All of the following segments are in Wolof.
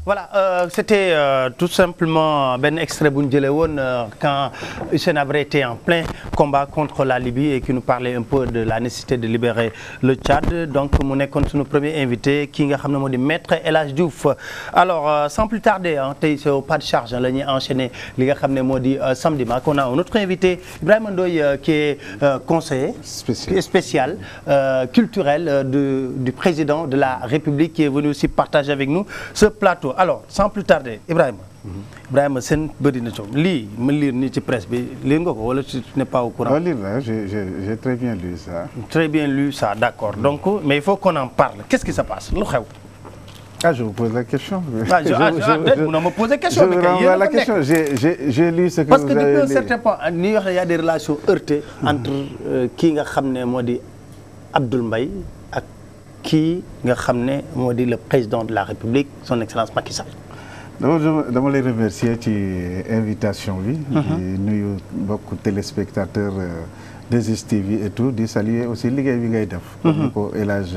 Voilà, c'était tout simplement un extrait bu ñu jëlee woon quand Hissène Habré était en plein combat contre la Libye et qui nous parlait un peu de la nécessité de libérer le Tchad. Donc mu nekkoon suñu premier invité kii nga xam ne moo di maître El Hadj Diouf. Alors sans plus tarder tey c'est au pas de charge la ñuy enchaîner li nga xam ne moo di samedi maak on a un autre invité Ibrahima Ndoye qui est conseiller spécial culturel du président de la République qui est venu aussi partager avec nous ce plateau. Alors sans plus tarder Ibrahima seen bëri na coow lii ma lire nii ci presse bi lire nga ko wala tu n'es pas au courant? Lire j'ai très bien lu ça. Très bien lu ça, d'accord. Donc mais il faut qu'on en parle. Qu'est-ce qui se passe? Lu xew? Ah, je vous pose la question. Non, me poser question. Je renvoie la question. J'ai lu ce que parce vous que avez depuis un lu. certain point ni wax il y a des relations heurtées entre kii nga xam ne moo di Abdoul Mbaye ak kii nga xam ne moo di le président de la République son excellence Macky Sall. dama lay remercier ci invitation bi. di nuyu mbokku téléspectateurs 2STV et tout di saluer aussi liggéey bi ngay def. comme ni ko El Hadj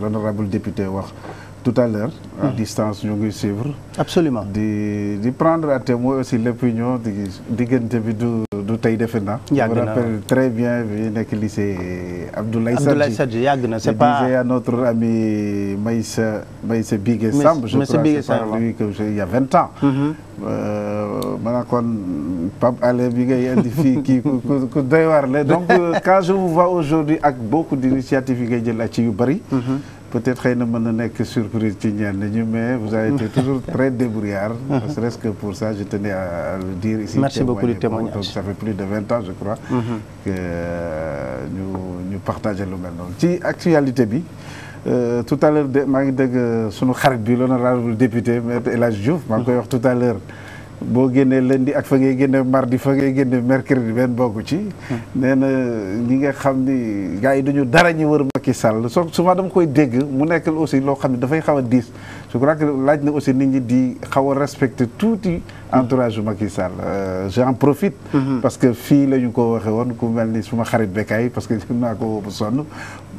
l'honorable député wax tout à l'heure à distance ñu ngi suivre. Absolument. di prendre à témoin aussi l'opinion diggante bi du tey defe na. yàgg na je me rappelle très bien bi nekk lycée Abdoulaye Sadji yàgg na c'est pas. Je disais à notre ami Maïssa Bigué Samb. Je crois que c'est par lui que il y a 20 ans. ma nga kon Pape Alé bi ngay indi fii kii ku doy waar la donc quand je vous vois aujourd'hui ak beaucoup d'initiatives yi ngay jël ak ci yu bari. Peut-être xëy na mën na nekk surprise ci ñenn ñi mais vous avez été toujours très débrouillard. Ne serait-ce que pour ça je tenais à le dire ici. Merci beaucoup du témoignage. Donc ça fait plus de 20 ans je crois. que ñu partagé lu mel noonu ci actualité bi. Tout à l'heure maa ngi dégg sunu xarit bi l'honorable député maître El Hadj Diouf maa ngi koy wax tout à l'heure boo génnee lundi ak fa ngay génne mardi fa ngay génne mercredi benn bokku ci. nee na ñi nga xam ni gars yi duñu dara ñu wër Macky Sall souvent dama koy dégg mu nekk aussi loo xam ne dafay xaw a diis je crois que laaj na aussi nit ñi di xaw a respecter tuuti entourage Macky Sall. J'en profite. parce que fii la ñu ko waxee woon ku mel ni suma xarit Bekay parce que gis naa ko bu sonn.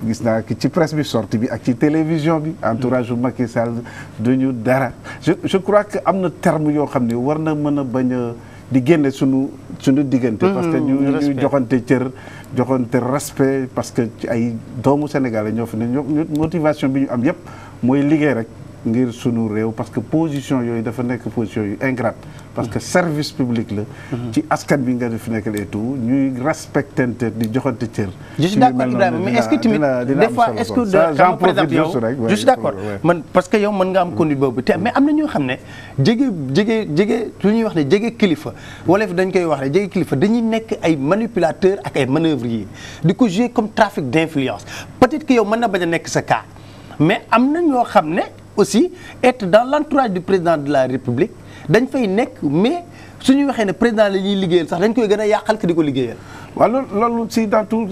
gis naa ki ci presse bi sortie bi ak ci télévision bi entourage bu Macky Sall duñu dara je crois que am na terme yoo xam ne war na mën a bañ a di génne suñu diggante parce que ñu joxante cër joxante respect parce que ci ay doomu Sénégal ñoo fi ne motivation bi ñu am yépp mooy liggéey rek ngir sunu réew parce que position yooyu dafa nekk position yu ingrate parce que service public la ci askan bi nga def nekkal et tout ñuy respectante di joxante cër. Je suis d'accord Ibrahima mais est-ce que tamit des fois est-ce que j'en profite juste rek je suis d'accord man parce que yow mën nga am conduite boobu te mais am na ñoo xam ne jege lu ñuy wax ne jege kilifa wala dañ koy wax ne jege kilifa dañuy nekk ay manipulateurs ak ay manœuvriers di ko jouer comme trafic d'influence peut-être que yow mën na bañ a nekk sa cas mais am na ñoo xam ne aussi être dans l'entourage du président de la République dañ fay nekk mais suñuy waxee ne président la ñuy liggéeyal sax dañ koy gën a yàqal que di ko liggéeyal. waaw loolu si dans tous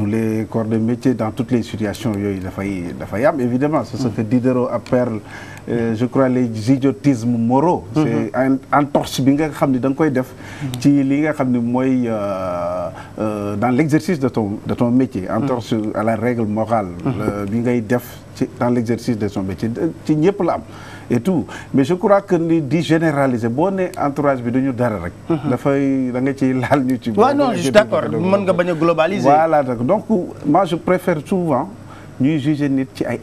les corps de métier dans toutes les situations yooyu dafay am évidemment c'est ce que Diderot appelle je crois les idiotismes moraux. c'est entorse bi nga xam ne da nga koy def. ci li nga xam ne mooy dans l'exercice de ton métier. entorse à la règle morale. bi ngay def dans l'exercice de son métier ci ñëpp la am. et tout mais je crois que ni di généraliser boo ne entourage bi duñu dara rek. dafay da nga ciy laal ñu ci. waaw non je suis d'accord mën nga bañ a globaliser. voilà donc moi je préfère souvent ñuy juger nit ci ay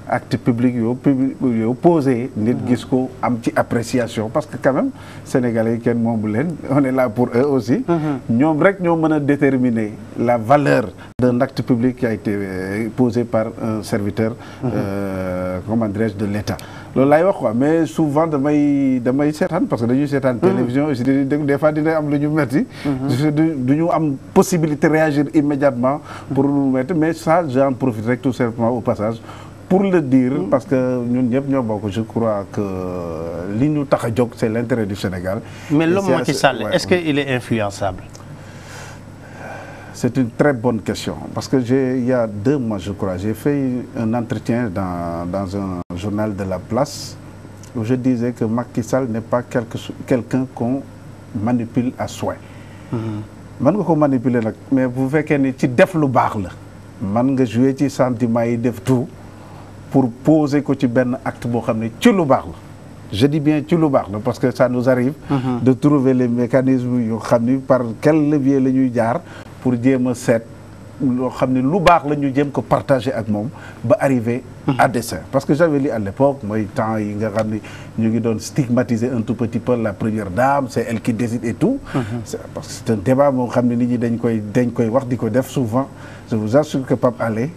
acte public yow posé nit gis ko am ci appréciation parce que quand même sénégalais yi kenn moomu leen on est là pour eux aussi. ñoom rek ñoo mën a déterminer la valeur d'un acte public qui a été posé par un serviteur. comment dirais-je de l'État. loolu laay wax quoi mais souvent damay seetaan parce que dañuy seetaan télévision aussi des fois dina am lu ñu metti du ñu am possibilité réagir immédiatement pour lu metti mais ça j'en profite rek tout simplement au passage pour le dire parce que ñun ñëpp ñoo bokk je crois que li ñu tax a jóg c'est l'intérêt du Sénégal. mais l'homme Macky Sall est-ce que il est influençable? C'est une très bonne question parce que il y a 2 mois je crois j'ai fait un entretien dans un journal de la place où je disais que Macky Sall n'est pas quelqu'un qu'on manipule à souhait. mën nga ko manipuler nag mais bu fekkee ni ci def lu baax la mën nga jouer ci sentiment yi def tout pour poser ko ci benn acte boo xam ne ci lu baax la je dis bien ci lu baax la parce que ça nous arrive de trouver les mécanismes yoo xam ni par quel levier la ñuy jaar pour jéem a seet loo xam ne lu baax la ñu jéem ko partager ak moom ba arriver à dessein parce que j'avais lu à l'époque mooy temps yi nga xam ne ñu ngi doon stigmatiser un tout petit peu la première dame c'est elle qui décide et tout parce que c'est un débat moo xam ne nit ñi dañ koy wax di ko def souvent je vous assure que Pape Alé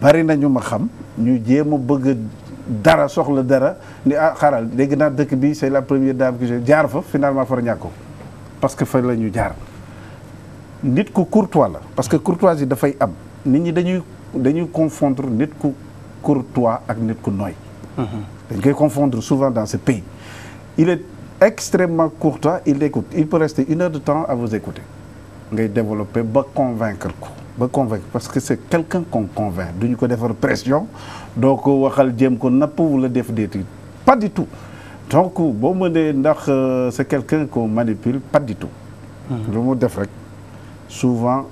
bari nañu ma xam ñu jéem a bëgg dara soxla dara ni xaaral dégg naa dëkk bi c'est la première dame que je jaar fa finalement far ñàkko parce que fa la ñu jaar nit ku courtois la parce que courtoisie dafay am nit ñi dañuy confondre nit ku courtois ak nit ku nooy dañ koy confondre souvent dans ce pays il est extrêmement courtois il écoute il peut rester 1 heure de temps à vous écouter ngay développer ba convaincre parce que c'est quelqu'un qu'on convainc duñu ko defar pression doo ko waxal jéem ko napp wala def déeti pas du tout donc boo mënee ndax c'est quelqu'un qu'on manipule pas du tout lu mu def rek souvent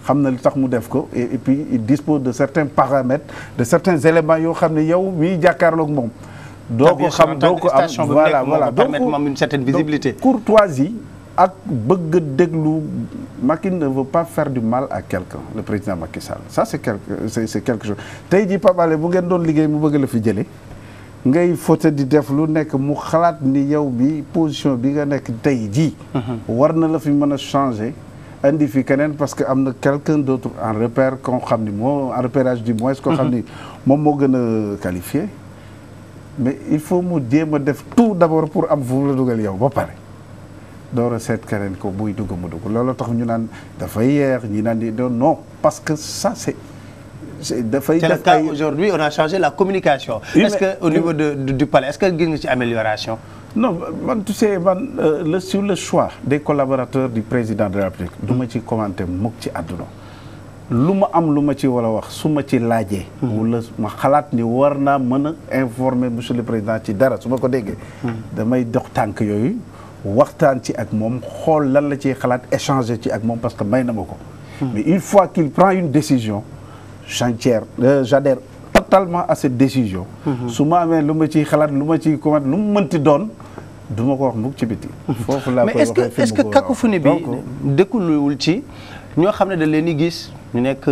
xam na li tax mu def ko et puis il dispose de certains paramètres de certains éléments yoo xam ne yow miy jàkkaarloog moom doo ko xam doo ko am voilà donc une certaine visibilité courtoisie ak bëgg a déglu Macky ne veut pas faire du mal à quelqu'un le président Macky Sall ça c'est quelque chose tey jii Pape Alé bu ngeen doon liggéey mu bëgg la fi jëlee ngay fote di def lu nekk mu xalaat ni yow bi position bi nga nekk tey jii war na la fi mën a changer indi fi keneen parce que am na quelqu'un d'autre en repère koo xam ni moo en repérage du moins koo xam ni moom moo gën a qualifié mais il faut mu jéem a def tout d'abord pour am fu la dugal yow ba pare door a seet keneen ko buy dugg mu dugg loolu tax ñu naan dafay yeex ñi naan di doon non parce que ça c'est dafay c'est le cas aujourd'hui on a changé la communication est-ce que au niveau du palais est-ce que gis nga ci amélioration non man tu sais man sur le choix des collaborateurs du président de la République du ma ci commenter mukk ci àdduna lu ma am lu ma ci war a wax su ma ci laajee wala ma xalaat ni war naa mën a informer monsieur le président ci dara su ma ko déggee damay dox tànk yooyu waxtaan ci ak moom xool lan la ciy xalaat échanger ci ak moom parce que may na ma ko mais une fois qu'il prend une décision j'adhère totalement à cette décision su ma amee lu ma ciy xalaat lu ma ciy comment lu mu mënti doon du ma ko wax mukk ci biti foofu laa koy waxee mais est-ce que cacophonie bi dëkkuluwul ci ñoo xam ne da leen di gis ñu nekk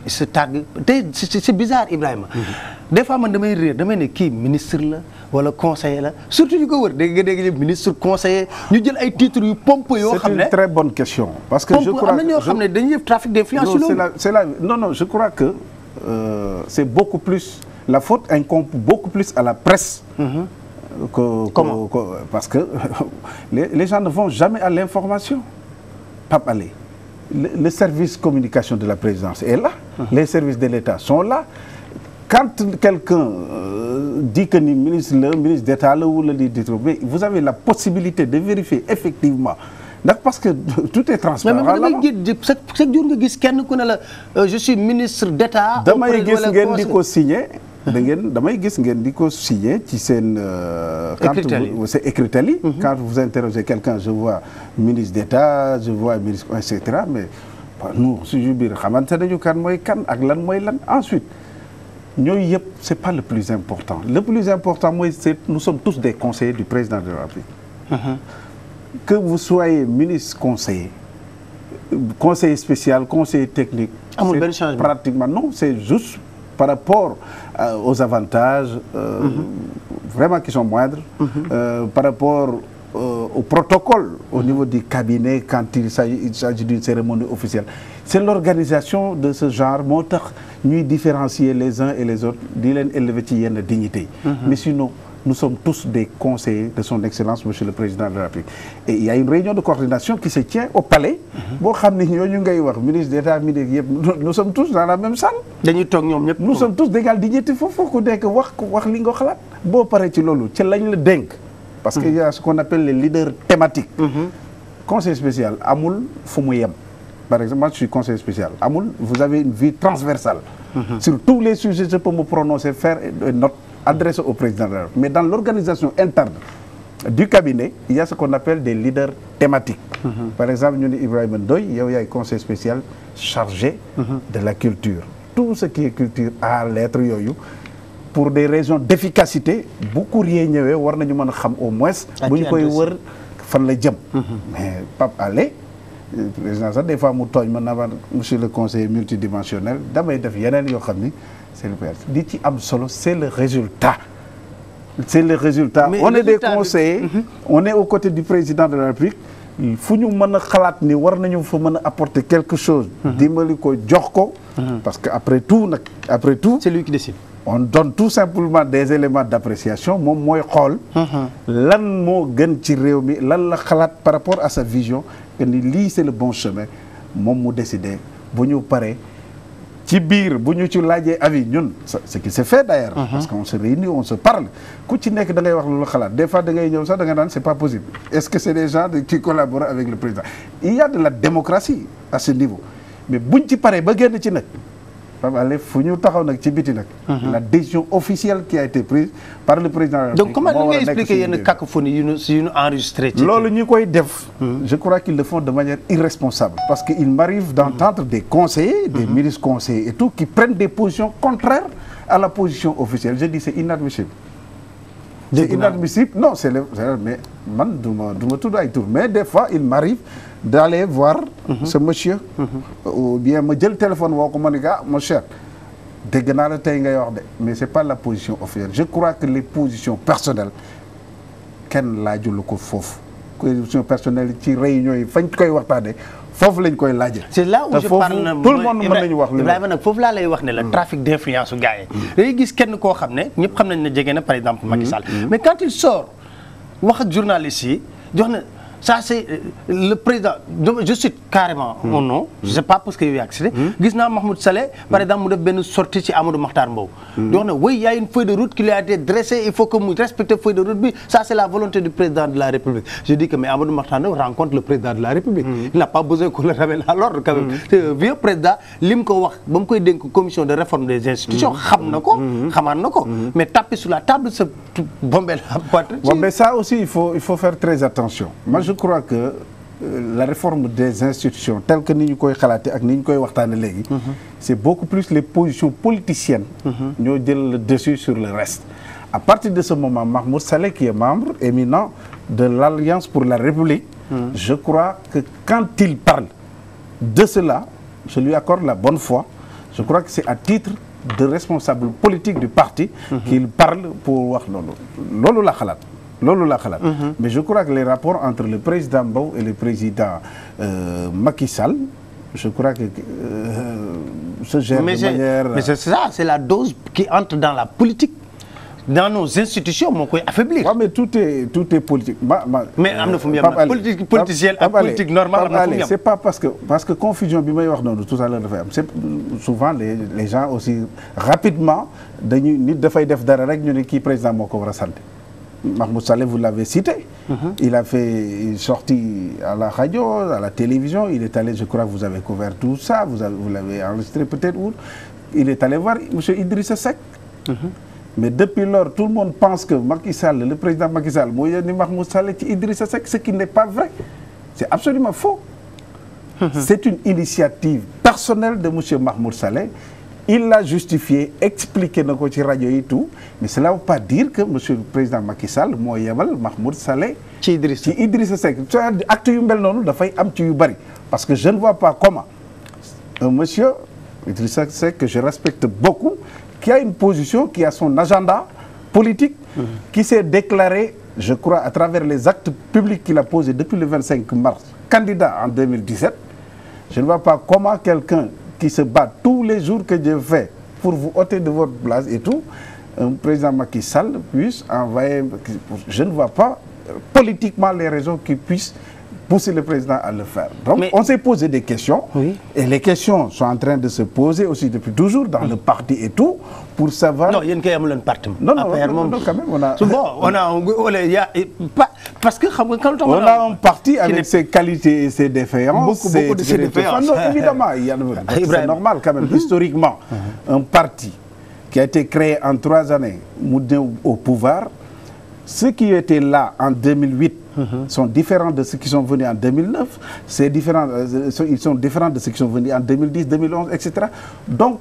se tàgg te c'est bizarre Ibrahima des fois man damay réer damay ne kii ministre la wala conseiller la surtout ñu ko wër dégg nga dégg ministre conseiller ñu jël ay titres yu pompeux yoo xam ne c'est une très bonne question parce que je crois am na ñoo xam ne dañuy def trafic d'influence non je crois que c'est beaucoup plus la faute incombe beaucoup plus à la presse comment parce que les gens ne vont jamais à l'information Pape Alé le service communication de la présidence est là les services de l'État sont là quand quelqu'un dit que ni ministre d'État la wala di détro mais vous avez la possibilité de vérifier effectivement ndax parce que tout est transparent mais damay gis chaque jour nga gis kenn ku ne la je suis ministre d'État damay gis ngeen di ko signer damay gis ngeen di ko signer ci seen c'est écrit quand vous interrogez quelqu'un je vois ministre d'État je vois ministre etc mais nous suñu biir xamante nañu kan mooy kan ak lan mooy lan ensuite ñooyu yëpp c'est pas le plus important mooy c'est nous sommes tous des conseillers du président de la République que vous soyez ministre conseiller spécial conseiller technique amul benn changement pratiquement non c'est juste par rapport aux avantages vraiment qui sont moindres par rapport au protocole au niveau du cabinet quand il s'agit d'une cérémonie officielle c'est l'organisation de ce genre moo tax ñuy différencier les uns et les autres di leen élever ci yenn dignité yi mais sinon nous sommes tous des conseillers de son excellence monsieur le président de la République et il y a une réunion de coordination qui se tient au palais boo xam ne ñooñu ngay wax ministre d'État ministre yëpp nous sommes tous dans la même salle dañuy toog ñoom ñëpp nous sommes tous d'égale dignité foofu ku nekk wax li nga xalaat boo paree ci loolu ci lañ la dénk parce que il y a ce qu'on appelle les leaders thématiques conseil spécial amul fu mu yem par exemple moi je suis conseiller spécial amul vous avez une vie transversale sur tous les sujets je peux me prononcer faire une note adressée au président de la République mais dans l'organisation interne du cabinet il y a ce qu'on appelle des leaders thématiques par exemple ñu ne Ibrahima Ndoye yow yaay conseiller spécial chargé de la culture tout ce qui est culture art lettres yooyu pour des raisons d'efficacité bu courrier ñëwee war nañu mën a xam au moins bu ñu koy wër fan la jëm mais Pape Alé président sax des fois mu tooñ man naa monsieur le conseiller multidimensionnel damay def yeneen yoo xam ni c'est le PS li ci am solo c'est le résultat mais on est des conseillers on est aux côtés du président de la République fu ñu mën a xalaat ni war nañu fa mën a apporter quelque chose dimbali ko jox ko parce que après tout c'est lui qui décide on donne tout simplement des éléments d'appréciation moom mooy xool lan moo gën ci réew mi lan la xalaat par rapport à sa vision que ni lii c'est le bon chemin moom mu décider bu ñu paree ci biir bu ñu ci laajee avis ñun ce qui s'est fait d'ailleurs parce qu'on se réunit on se parle ku ci nekk da ngay wax lu la xalaat des fois da ngay ñëw sax da nga naan c'est pas possible est-ce que c'est des gens qui collaborent avec le président il y a de la démocratie à ce niveau mais buñ ci paree ba génn ci nag Pape Alé fu ñu taxaw nag ci biti nag la décision officielle qui a été prise par le président de la République. Donc comment nga expliquer yenn cacophonie yu ñu enregistré ci loolu ñi koy def je crois qu'ils le font de manière irresponsable parce que il m'arrive d'entendre des conseillers des ministres conseillers et tout qui prennent des positions contraires à la position officielle je dis c'est inadmissible c'est inadmissible non mais man du ma tudd ay tur mais des fois il m'arrive d'aller voir ce monsieur ou bien ma jël téléphone woo ko ma ni ah mon cher dégg naa la tey ngay wax de mais c'est pas la position officielle je crois que les positions personnelles kenn laajulu ko foofu position personnelle ci réunion yi fañ koy waxtaanee foofu lañ koy laajee. c'est là où je parle na tout le monde mën nañu wax. Ibrahima nag foofu laa lay wax ne la trafic d'influence su gars yi. dañuy gis kenn koo xam ne ñëpp xam nañ ne jege na par exemple Macky Sall. mais quand il sort wax ak journalistes yi jox na ça c'est le président je cite carrément mon nom je sais pas parce que yow yaa ngi cité gis naa Mahmoud Saleh par exemple mu def benn sortie ci Amadou Makhtar Mbow di wax ne oui il y a une feuille de route qui lui a été dressée il faut que mu respecte feuille de route bi ça c'est la volonté du président de la République je dis que mais Amadou Makhtar Mbow rencontre le président de la République il n'a pas besoin qu'on le ramène à l'ordre quand même c'est un vieux président li mu ko wax ba mu koy dénk commission de réforme des institutions xam na ko xamaan na ko mais taper sur la table se bomber la boîte. Bon, mais ça aussi il faut faire très attention moi je crois que la réforme des institutions telle que ni ñu koy xalaate ak ni ñu koy waxtaane léegi c'est beaucoup plus les positions politiciennes ñoo jël le dessus sur le reste à partir de ce moment Mahmoud Saleh qui est membre éminent de l'Alliance pour la République je crois que quand il parle de cela je lui accorde la bonne foi je crois que c'est à titre de responsable politique du parti qu'il parle pour wax loolu la xalaat mais je crois que les rapports entre le président Mbow et le président Macky Sall je crois que se gèrent de manière mais c'est ça c'est la dose qui entre dans la politique dans nos institutions moo koy affaiblir. waaw mais tout est politique mais am na fu mu yem nag politique politicienne ak politique normale am na fu mu yem. c'est pas parce que confusion bi may wax noonu tout à l'heure dafay am c'est souvent les gens aussi rapidement nit dafay def dara rek ñu ne kii président moo ko war a sant. Mahmoud Saleh vous l'avez cité. Il a fait une sortie à la radio, à la télévision. Il est allé, je crois que vous avez couvert tout ça. Vous l'avez enregistré peut-être où. Il est allé voir monsieur Idrissa Seck. Mais depuis lors, tout le monde pense que Macky Sall, le président Macky Sall, moo yónni Mahmoud Saleh ci Idrissa Seck, ce qui n'est pas vrai. C'est absolument faux. C'est une initiative personnelle de monsieur Mahmoud Saleh. Il l'a justifié expliqué na ko ci rajo yi tout mais cela veut pas dire que monsieur le président Macky Sall moo yebal Mahmoud Saleh ci Idrissa Seck acte yu mel noonu dafay am ci yu bari parce que je ne vois pas comment un monsieur Idrissa Seck que je respecte beaucoup qui a une position qui a son agenda politique qui s'est déclaré je crois à travers les actes publics qu'il a posés depuis le 25 mars candidat en 2017 je ne vois pas comment quelqu'un qui se bat tous les jours que Dieu fait pour vous ôter de votre place et tout, un président Macky Sall puisse envoyer... Je ne vois pas politiquement les raisons qui puissent pousser le président à le faire. Donc, on s'est posé des questions, et les questions sont en train de se poser aussi depuis toujours dans le parti et tout, pour savoir... Non, il y a un parti. Non, quand même, on a... Parce que quand on a un parti avec ses qualités et ses défaillances. Beaucoup de ses défaillances. Non, évidemment, c'est normal quand même. Historiquement, un parti qui a été créé en 3 années, au pouvoir, ceux qui étaient là en 2008 sont différents de ceux qui sont venus en 2009, ils sont différents de ceux qui sont venus en 2010, 2011, etc. Donc,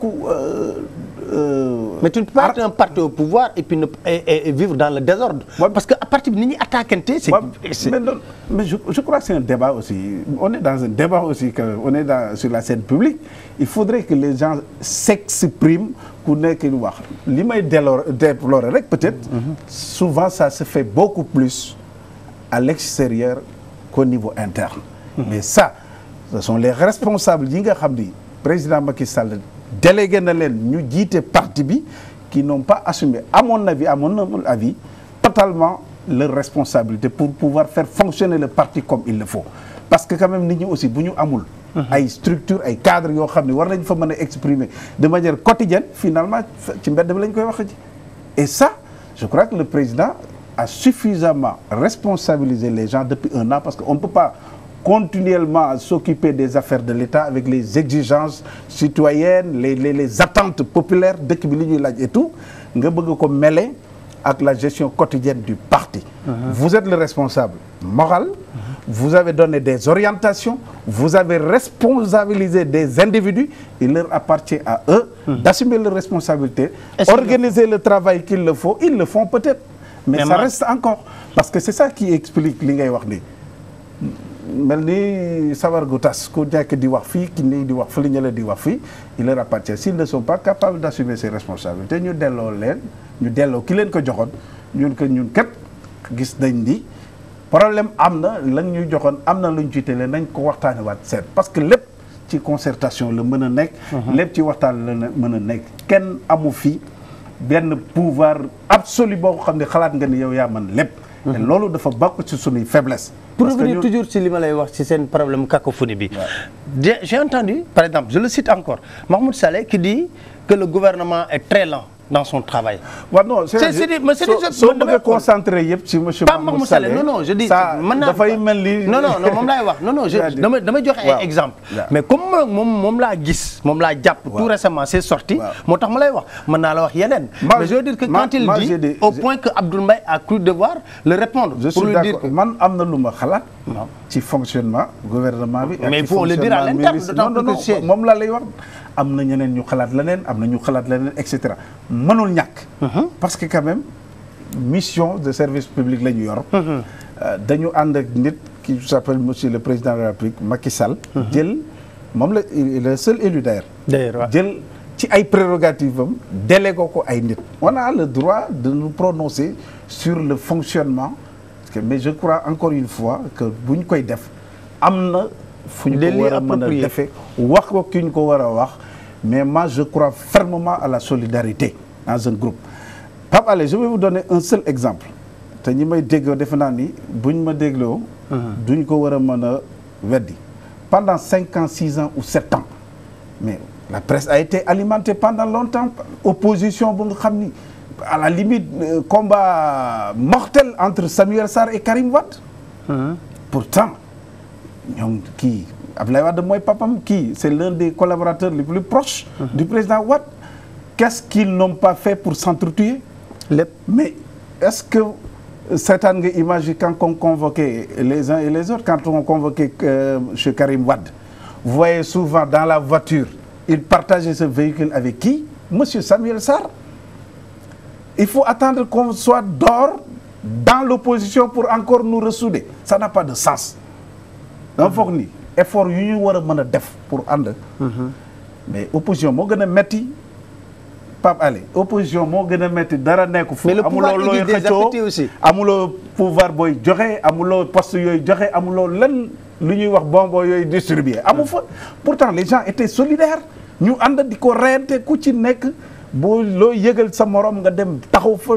mais tu ne peux pas être un parti au pouvoir et puis et vivre dans le désordre. Parce que à partir de ni ñuy attaquante mais je crois que c'est un débat aussi. On est dans un débat aussi, on est sur la scène publique. Il faudrait que les gens s'expriment ku nekk lu wax li may déplorer rek peut-être. Souvent ça se fait beaucoup plus à l'extérieur qu'au niveau interne. Mais ça, ce sont les responsables yi nga xam ni président Macky Sall délégué na leen ñu jiite parti bi qui n'ont pas assumé à mon avis totalement leur responsabilité pour pouvoir faire fonctionner le parti comme il le faut. Parce que quand même nit ñi aussi bu ñu amul ay structure ay cadres yoo xam ne war nañ fa mën a exprimer de manière quotidienne finalement ci mbedd bi lañ koy wax ji. Et ça je crois que le président a suffisamment responsabilisé les gens depuis un an, parce qu'on ne peut pas continuellement à s'occuper des affaires de l'État avec les exigences citoyennes, les attentes populaires dëkk bi li ñuy laaj et tout nga bëgg ko mêler ak la gestion quotidienne du parti. Vous êtes le responsable moral, vous avez donné des orientations, vous avez responsabilisé des individus, il leur appartient à eux d'assumer leurs responsabilités, organiser le travail qu'il le faut, ils le font peut-être, mais ça reste encore, parce que c'est ça qui explique li ngay wax ni mel ni sawar gu tas ku nekk di wax fii ki ni di wax fële ñële di wax fii, il leur appartient. S'ils ne sont pas capables d'assumer ces responsabilités ñu delloo leen ñu delloo ki leen ko joxoon ñun kat gis nañ ni problème am na lañ ñuy joxoon am na luñ ci télé nañ ko waxtaane waat seet, parce que lépp ci concertation la mën a nekk, lépp ci waxtaan la mën a nekk. Kenn amu fi benn pouvoir absolu boo xam ne xalaat nga ni yow yaa mën lépp. Et loolu dafa bokk ci sunuy faiblesse. Pour revenir toujours ci li ma lay wax ci seen problème cacophonie bi. J'ai entendu, par exemple, je le cite encore, Mahmoud Saleh qui dit que le gouvernement est très lent dans son travail. waaw non soo bëggee concentré yëpp ci monsieur Mahmoud Saleh. non je dis ça dafay mel ni. non moom laay wax non damay joxe ay exemple mais comme moom laa gis moom laa jàpp tout récemment c'est sorti moo tax ma lay wax mën naa la wax yeneen. mais je veux dire que quand il dit au point que Abdoul Mbaye a cru devoir le répondre. je suis d'accord man am na lu ma xalaat. ci fonctionnement gouvernement bi. mais il faut le dire à l'interne non moom laa lay wax. am na ñeneen ñu xalaat leneen am na ñu xalaat leneen et cetera mënul ñàkk. parce que quand même mission de service public la ñu yor. dañu ànd ak nit qui s'appelle monsieur le président de la République Macky Sall. jël moom il est le seul élu d'ailleurs jël ci ay prérogatives am délégué ko ay nit. on a le droit de nous prononcer sur le fonctionnement mais je crois encore une fois que bu ñu koy def am na. fu ñu ko war a mën a defee wax ko ki ñu ko war a wax, mais moi je crois fermement à la solidarité dans un groupe. Pape Alé, je vais vous donner un seul exemple te ñi may déggoo defe naa ni buñ ma dégloo duñ ko war a mën a weddi. Pendant 5 ans 6 ans ou 7 ans mais la presse a été alimentée pendant longtemps, opposition bu nga xam ni à la limite combat mortel entre Samuel Sarr et Karim Wade. Pourtant ñoom kii Abdoulaye Wade mooy papam, kii c'est l'un des collaborateurs les plus proches du président Wade. Qu'est-ce qu'ils n'ont pas fait pour s'entretuer? Mais est-ce que seetaan nga image quand on convoquait les uns et les autres, quand on convoquait chez Karim Wade, vous voyez souvent dans la voiture il partageait ce véhicule avec qui? Monsieur Samuel Sarr. Il faut attendre qu'on soit dehors dans l'opposition pour encore nous ressouder. Ça n'a pas de sens. dama foog ni effort yu ñu war a mën a def pour ànd. mais opposition moo gën a metti Pape Alé, opposition moo gën a metti dara nekku fu. amuloo looy xëccoo amuloo pouvoir booy joxe amuloo poste yooyu joxe amuloo lan lu ñuy wax bonbon yooyu distribué amu fa. Pourtant les gens étaient solidaires ñu ànd di ko reyante ku ci nekk boo loo yëgal sa morom nga dem taxaw fa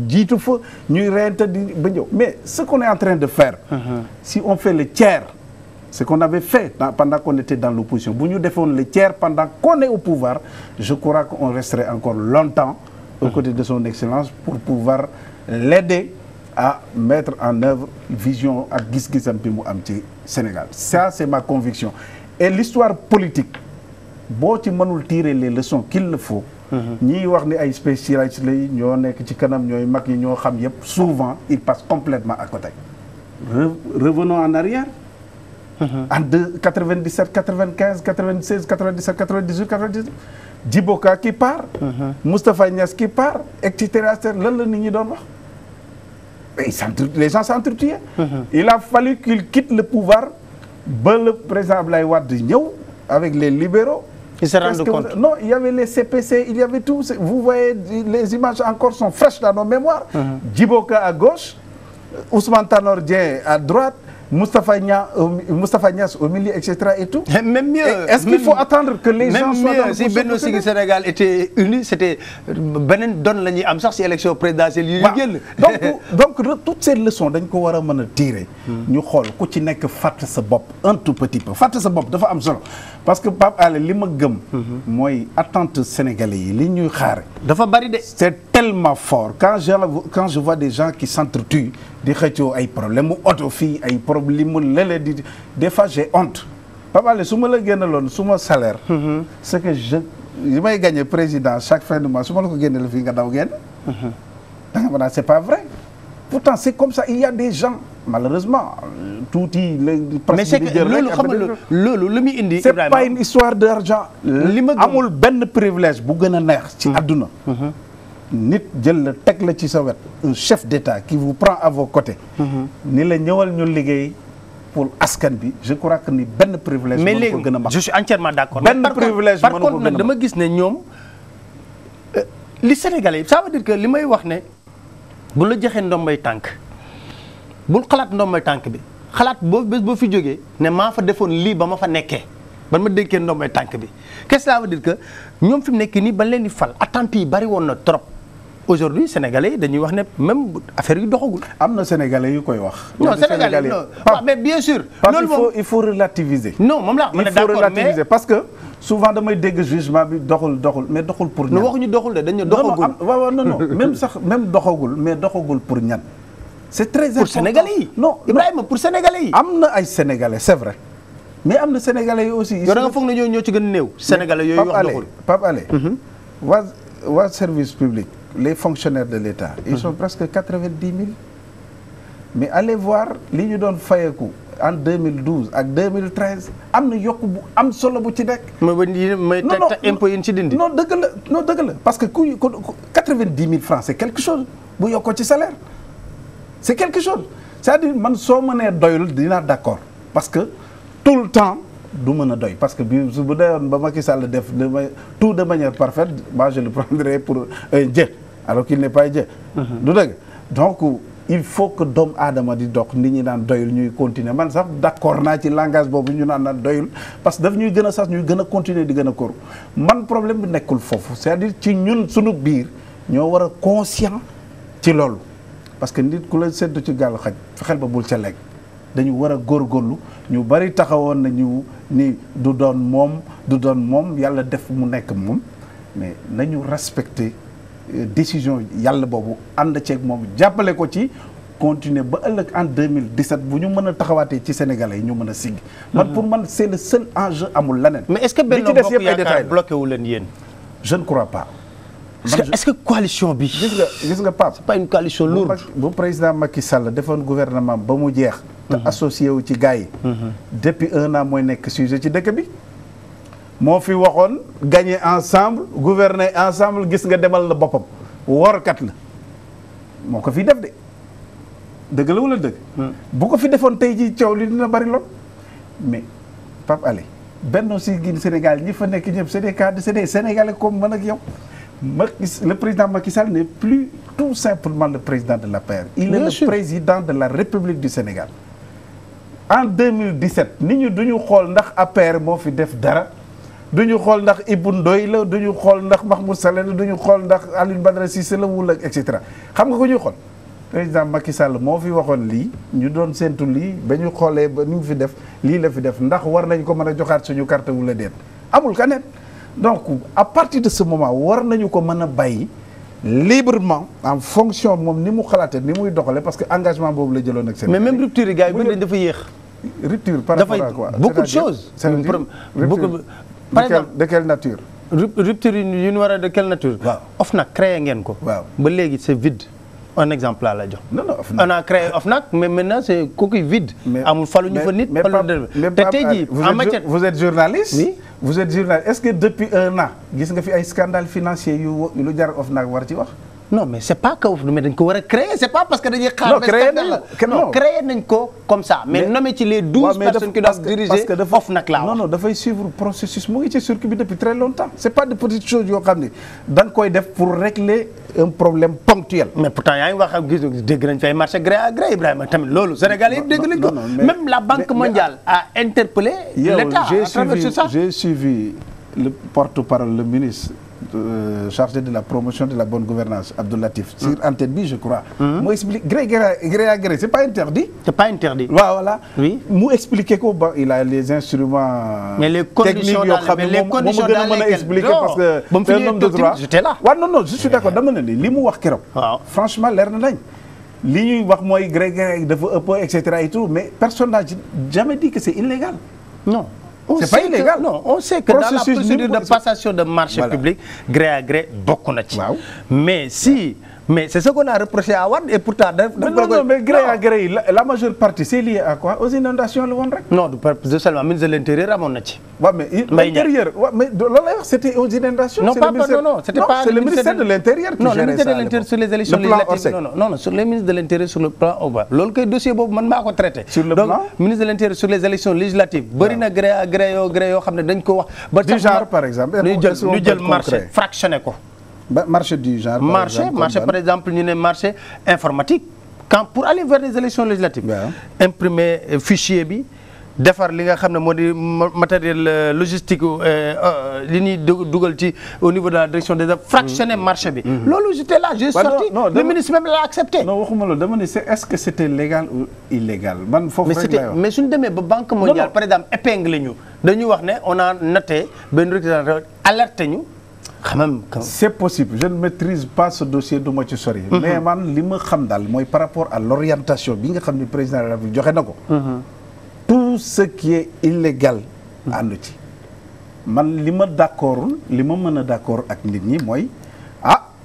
jiitu fa ñuy reyante di ba ñëw. Mais ce qu'on est en train de faire. Si on fait le tiers. Ce qu'on avait fait pendant qu'on était dans l'opposition. Bu ñu defoon le tiers pendant qu'on est au pouvoir, je crois qu'on resterait encore longtemps aux côtés de son excellence pour pouvoir l'aider à mettre en œuvre vision ak gis-gisam bi mu am ci Sénégal. Ça c'est ma conviction. Et l'histoire politique boo ci mënul tirer les leçons qu'il le faut. ñiy wax ni ay spécialistes lay ñoo nekk ci kanam ñooy mag yi ñoo xam yëpp souvent ils passent complètement à côté. Revenons en arrière. en 97 95 96 97 98 99 Djibo Ka qui part. Moustapha Niasse qui part et cetera lan la nit ñi doon wax. Les gens s'entretuaient. Il a fallu qu'il quitte le pouvoir ba le président Abdoulaye Wade ñëw avec les libéraux. Il s'est rendu compte. Non, il y avait les CPC, il y avait tout. Vous voyez, les images encore sont fraîches dans nos mémoires. Djibo Ka à gauche, Ousmane Tanor Dieng à droite, Moustapha Niasse au milieu, etc. et tout. Même mieux. Est-ce qu'il faut attendre que les gens soient dans le si Benno Siggil Sénégal était uni, c'était beneen donne la ñuy am sax si élection présidentielle yi ñu génn. donc toutes ces leçons dañ ko war a mën a tirer. ñu xool ku ci nekk fàtte sa bopp un tout petit peu fàtte sa bopp dafa am solo parce que Pape Alé li ma gëm. mooy attente sénégalais yi li ñuy xaar. dafa bari de. c'est tellement fort quand je vois des gens qui s'entretuent di xëccoo ay problème mu oto fii ay problème mu léeg-léeg di des fois j'ai honte Pape Alé su ma la génneloon suma salaire. c'est que li may gagné président chaque fin de mois su ma la ko génne fii nga daw génn. da nga mën a c'est pas vrai pourtant c'est comme ça il y a des gens malheureusement tuuti léegi. mais c'est que loolu xam nga loolu lu muy indi. c'est pas une histoire d'argent. li ma amul benn privilège bu gën a neex. ci àdduna. nit jël la teg la ci sa wet un chef d'État qui vous prend à vos côtés. ni la ñëwal ñu liggéey pour askan bi je crois que ni benn privilège. mais mënu ko gën a mag je suis entièrement d'accord. benn privilège par contre nag dama gis ne ñoom li Sénégalais yi ça veut dire que li may wax ne bu la joxee ndombay tànk bul xalaat ndombay tànk bi xalaat bés boo fi jógee ne maa fa defoon lii ba ma fa nekkee ban ma dénkee ndombay tànk bi qu'est-ce que ça veut dire que ñoom fi mu nekk nii ba leen di fal attentes yi bari woon na trop. Aujourd'hui sénégalais yi dañuy wax ne même affaire yi doxagul. am na sénégalais yu koy wax. non sénégalais non mais bien sûr. loolu moom il faut relativiser. non moom la il faut relativiser parce que souvent damay dégg jugement bi doxul mais doxul pour ñan. waxuñu doxul de dañu doxagul. waaw non même doxagul mais doxagul pour ñan. c'est très important pour sénégalais yi. non Ibrahima pour sénégalais yi. am na ay sénégalais c'est vrai mais am na sénégalais yi aussi. yow da nga foog ne ñoo ci gën a néew. sénégalais yooyu wax doxul Pape Alé waa service public. Les fonctionnaires de l'État ils sont presque 90 000 mais allez voir li ñu doon fayeku en 2012 ak 2013 am na yokk bu am solo bu ci nekk. mais te impôt yi ci dindi. non dëgg la parce que ku 90 000 francs c'est quelque chose bu yokkoo ci salaire c'est quelque chose c'est-à-dire man soo mënee doyul dinaa d'accord parce que tout le temps du mën a doy parce que bu doyoon ba Macky Sall def tout de manière parfaite moi je le prendrais pour un dieu alors qu'il n'est pas Dieu. du dëgg donc il faut que doomu aadama di dox nit ñi naan doyul ñuy continuer man sax d'accord naa ci langage boobu ñu naan doyul parce que daf ñuy gën a sax ñuy gën a continuer di gën a koru man problème bi nekkul foofu c'est-à-dire ci ñun suñu biir ñoo war a conscient ci loolu parce que nit ku la seddu ci gàllu xaj fexeel ba bul ca lekk dañu war a góorgóorlu ñu bari taxawoon nañu ni du doon moom yàlla def mu nekk moom mais nañu respecter décision yàlla boobu ànd ceeg moom jàppale ko ci continuer ba ëllëg en 2017 bu ñu mën a taxawaatee ci Sénégalais yi ñu mën a sigg man pour man c'est le seul enjeu amul leneen. mais est-ce que Benno Bokk Yaakaar bloqué wu leen yéen. je ne crois pas. est-ce que coalition bi. gis nga Pape. c'est pas une coalition lourde. bu président Macky Sall defoon gouvernement ba mu jeex. te associé wu ci gars yi. depuis 1 an mooy nekk sujet ci dëkk bi. moo fi waxoon gagner ensemble gouverner ensemble gis nga demal na boppam workat la moo ko fi def de dëgg la wala dëgg. bu ko fi defoon tey jii coow li dina bari lool mais Pape Alé Benno Siggil Sénégal ñi fa nekk ñëpp c'est des cadres c'est des Sénégalais comme man ak yow. Le président Macky Sall n'est plus tout simplement le président de l'APR. Il est le président de la République du Sénégal. En 2017 nit ñi duñu xool ndax APR moo fi def dara duñu xool ndax Ibou Ndoye la duñu xool ndax Mahmoud Saleh la duñu xool ndax Alioune Badara Cissé la wula et cetera xam nga ko ñuy xool président Macky Sall moo fi waxoon lii ñu doon séntu lii ba ñu xoolee ba ni mu fi def lii la fi def ndax war nañ ko mën a joxaat suñu carte wula déet amul kaneen donc à partir de ce moment war nañu ko mën a bàyyi librement en fonction moom ni mu xalaate ni muy doxale parce que engagement boobu la jëloon ak seen. mais même rupture yi gars yi dañ dafa yéex. rupture par rapport à quoi beaucoup de choses. par exemple de quelle nature. rupture yu ñu war a de quelle nature. waaw OFNAC créé ngeen ko. waaw ba léegi c'est vide. un exemple laa la jox. non non on a créé OFNAC mais maintenant c'est coquille vide. amul faluñu fa nit. te tey jii en matière vous êtes journaliste. oui vous êtes journaliste est-ce que depuis un an gis nga fi ay scandale financier yu lu jar OFNAC war ci wax. non mais c'est pas que mais dañ ko war a créer c'est pas parce que dañuy xaar. non créé nañ ko non créé nañ ko comme ça. mais nommé ci les 12 personnes qui doivent diriger OFNAC laa wax. non non dafay suivre processus mu ngi ci circuit bi depuis très longtemps. c'est pas de petites choses yoo xam ne da nga koy def pour régler un problème ponctuel. mais pourtant yaa ngi wax ak gis dégg nañ fay marché gré à gré Ibrahima tamit loolu Sénégal yëpp dégg nañ ko. même la Banque mondiale a interpellé l'État à travers ça. J'ai suivi le porte-parole le ministre. Chargé de la promotion de la bonne gouvernance Abdou Latif sur antenne bi je crois mu explique gré à gré c'est pas interdit waaw voilà oui mu expliquer ko ba il a les instruments mais les conditions techniques yoo xam ne moom gën a mën a expliquer parce que c'est un homme de droit j'étais là waaw non je suis d'accord dama ne ni li mu wax keroog franchement leer na nañ li ñuy wax mooy gré dafa ëpp et cetera et tout mais personne n'a jamais dit que c'est illégal non c'est pas illégal non on sait que dans la procédure de passation de marché public gré à gré bokk na ci mais c'est ce qu'on a reproché à Wade et pourtant non mais gré à gré la majeure partie c'est lié à quoi aux inondations la woon rek non du seulement ministre de l'intérieur amoon na ci mais l'intérieur mais loolu lay wax c'était aux inondations non c'était pas c'est le ministère de l'intérieur qui gérait ça. Non, le ministère de l'intérieur sur les élections législatives non sur les ministres de l'intérieur sur le plan loolu koy dossier boobu man maa ko traité sur le donc plan ministre de l'intérieur sur les élections législatives bëri na gré à gré yoo xam ne dañ ko wax ba du genre par exemple ñu jël marché fractionné ko marché du genre marché par exemple ñu ne marché informatique quand pour aller vers les élections législatives imprimer fichier bi defar li nga xam ne moo di matériel logistique li ñuy dugal ci au niveau de la direction des affaires fractionner marché bi loolu j'étais là j'ai sorti le ministre même l'a accepté non waxuma loolu dama ne est-ce que c'était légal ou illégal man foofu rek lay wax mais suñu demee ba Banque mondiale par exemple épingle ñu dañu wax ne on a noté benn recrutement alerté ñu quand même c'est possible je ne maîtrise pas ce dossier du ma ci sori mais man li ma xam daal mooy par rapport à l'orientation bi nga xam ne président de la République joxe na ko tout ce qui est illégal àndu ci man li ma d'accordul li ma mën a d'accord ak nit ñi mooy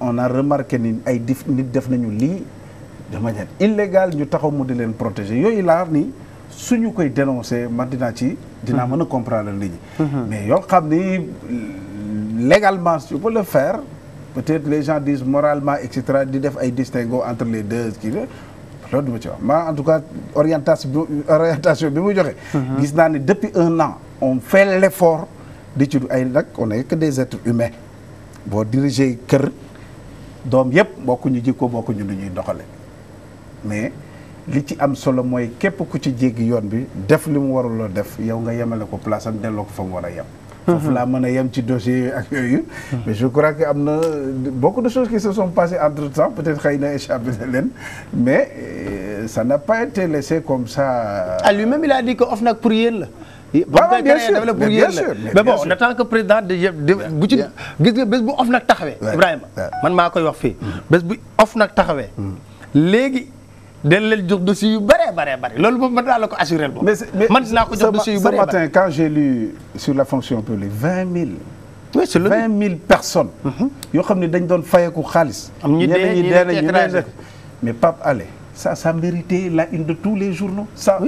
on a remarqué ni ay nit def nañu lii de manière illégale ñu taxaw mu di leen protéger yooyu laa ni suñu koy dénoncer man dinaa mën a comprendre nit ñi mais yoo xam ni légalement tu peux le faire peut-être les gens disent moralement et cetera di def ay distinguo entre les deux kii loolu du ma ci wax ma en tout cas orientation bi mu joxe gis naa ni depuis un an on fait l'effort di ci ay nag on est que des êtres humains boo diriger kër doom yëpp bokkuñu jikko bokkuñu lu ñuy doxale mais li ci am solo mooy képp ku ci jéggi yoon bi def li mu waruloo def yow nga yemale ko place am delloo ko fa mu war a yem foofu laa mën a yem ci dossier ak yooyu mais je crois que am na beaucoup de choses qui se sont passées entre temps peut-être xëy na échappé na leen mais ça n'a pas été laissé comme ça. Lui-même il a dit que OFNAC pour yéen la. bien sûr mais bon en tant que président bu ci gis nga bés bu OFNAC taxawee. Ibrahima man maa koy wax fii. bés bu OFNAC taxawee. léegi dañ leen jox dossier yu bëree bëri loolu moom mën naa la ko assuré boobu. man dinaa ko jox dossier yu bëree ce matin quand j'ai lu sur la fonction publique 20 000 personnes. yoo xam ne dañ doon fayeku xaalis. am ñu dee ñu mais Pape Alé ça méritait la une de tous les journaux. ça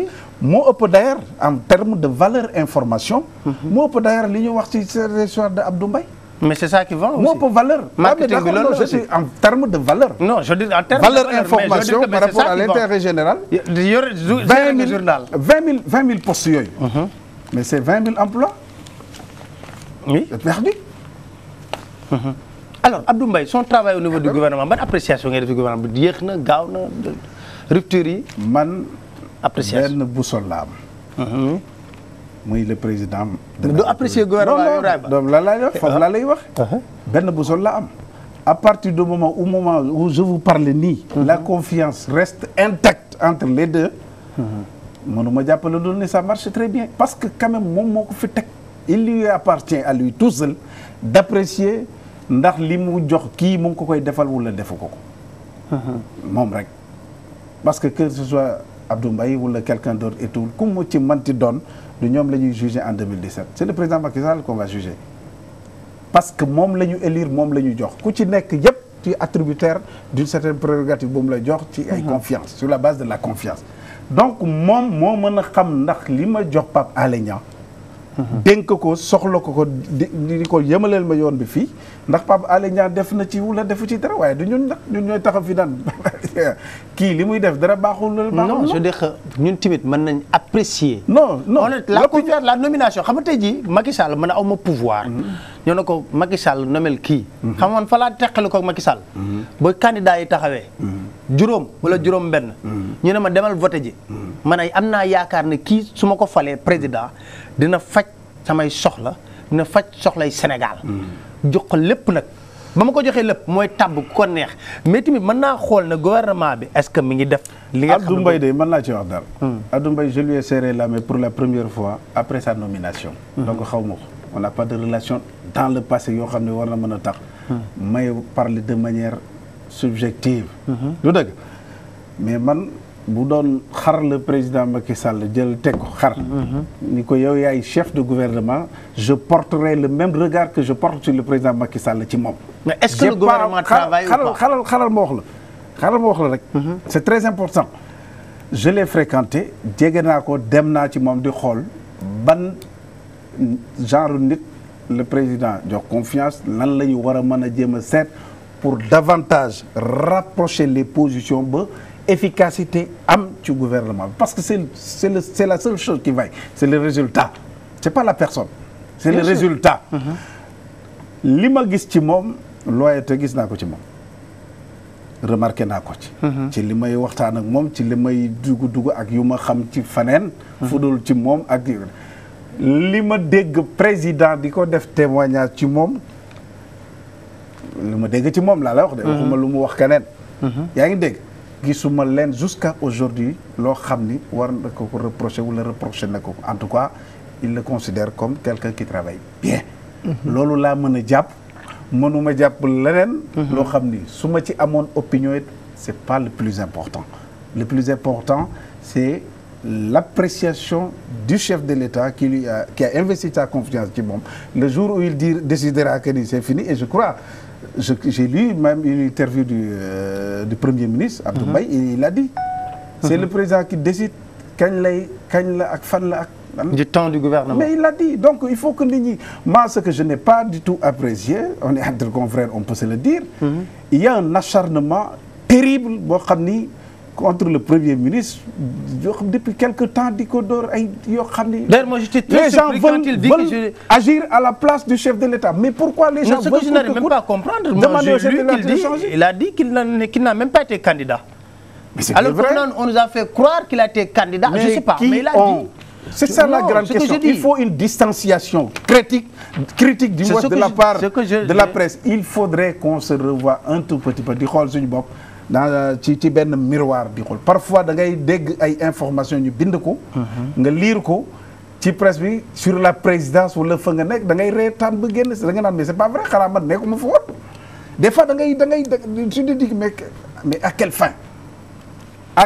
moo ëpp d'ailleurs en termes de valeur information. moo ëpp d'ailleurs li ñu wax ci l'histoire de Abdou Mbaye. mais c'est ça qui vend aussi. moo ëpp valeur. marketing bi loolu aussi en termes de valeur. non je dis en termes valeur information par rapport à l'intérêt général. 20 000 postes yooyu. mais c'est 20 000 emplois. oui c'est perdu. alors Abdou Mbaye son travail au niveau du gouvernement ban appréciation ngay def du gouvernement bi yéex na gaaw na rupture yi. man appréciation benn boussole la am. muy le président. du apprécier gouvernement Ibrahima. donc lan laa lay wax foofu laa lay wax. benn boussole la am. à partir du moment où je vous parle nii. la confiance reste intacte entre les deux. mënuma jàppale loolu ne ça marche très bien. parce que quand même moom moo ko fi teg. il lui appartient à lui tout seul d'apprécier ndax li mu jox kii mu ngi ko koy defal wala defu ko ko. moom rek. parce que ce soit Abdou Mbaye wala quelqu'un d'autre et tout ku mu ci manti doon du ñoom la ñuy juger en 2017 c'est le président Macky Sall qu'on va juger parce que moom la ñu élire moom la ñu jox ku ci nekk yëpp tu es attributaire d'une certaine prérogative bu mu lay jox ci ay confiance sur la base de la confiance donc moom moo mën a xam ndax li ma jox Pape Alé Niang dénk ko soxla ko di ko yëmaleel ma yoon bi fii ndax Pape Alé Niang def na ci wala defu ci dara waaye du ñun nag ñun ñooy taxaw fi daan kii li muy def dara baaxul non je dis que ñun tamit mën nañ apprécier. non la nomination xam nga tey jii Macky Sall mën a aw ma pouvoir. ñoo ne ko Macky Sall nomel kii. xam nga fa laa teqali ko Macky Sall. ba candidat yi taxawee. juróom wala juróom benn. ñu ne ma demal voté ji. man ay am naa yaakaar ne kii su ma ko falee président dina faj samay soxla dina faj soxlay Sénégal. jox ko lépp nag ba ma ko joxee lépp mooy tàbb ku ko neex mais tamit mën naa xool ne gouvernement bi est-ce que mi ngi def. li nga xam Abdou Mbaye de mën naa ci wax dara. Abdou Mbaye je lui ai serré la main pour la première fois après sa nomination. donc xaw ma ko on n'a pas de relation dans le passé yoo xam ne war na mën a tax. may parler de manière subjective. du dëgg mais man bu doon xar le président Macky Sall jël teg ko xar. ni ko yow yaay chef de gouvernement je porterai le même regard que je porte sur le président Macky Sall ci moom. mais est-ce que le gouvernement travaille ou pas xaral ma wax la rek. c'est très important. je l'ai fréquenté jege naa ko dem naa ci moom di xool ban genre nit le président jox confiance lan la ñu war a mën a jéem a seet pour davantage rapprocher les positions ba. efficacité am ci gouvernement parce que c'est la seule chose qui vaille c'est le résultat c'est pas la personne c'est le résultat li ma gis ci moom loyauté gis naa ko ci moom remarqué naa ko ci li may waxtaan ak moom ci li may dugg ak yu ma xam ci faneen fudul ci moom ak li ma dégg président di ko def témoignage ci moom li ma dégg ci moom laa la wax de waxuma lu mu wax keneen yaa ngi dégg gisuma leen jusqu'à aujourd'hui loo xam ni war na ko reprocher wala reprocher na ko en tout cas il le considère comme quelqu'un qui travaille bien loolu laa mën a jàpp mënuma jàpp leneen loo xam ni su ma ci amoon opinion it c'est pas le plus important c'est l'appréciation du chef de l'État qui a investi sa confiance ci moom le jour où il décidera que ni c'est fini et je crois j'ai lu même une interview du Premier ministre Abdou Mbaye il a dit c'est le président qui décide kañ la ak fan la ak du temps du gouvernement mais il l'a dit donc il faut que nit ñi moi ce que je n'ai pas du tout apprécié on est entre confrères on peut se le dire il y a un acharnement terrible boo xam ni contre le Premier ministre yoo xam depuis quelque temps di ko door ay yoo xam ni les gens veulent agir à la place du chef de l'État mais pourquoi les gens veulent je n'arrive même pas à comprendre moi j'ai lu il a dit qu'il n'a même pas été candidat alors on nous a fait croire qu'il a été candidat je sais pas mais il a dit c'est ça la grande question il faut une distanciation critique du moins de la part de la presse il faudrait qu'on se revoie un tout petit peu di xool suñu bopp ci benn miroir di xool parfois da ngay dégg ay informations ñu bind ko nga lire ko ci presse bi sur la présidence wala fa nga nekk da ngay reetaan ba génn si da nga naan mais c'est pas vrai xanaa man nekkuma fa woon des fois da ngay su di dig mais à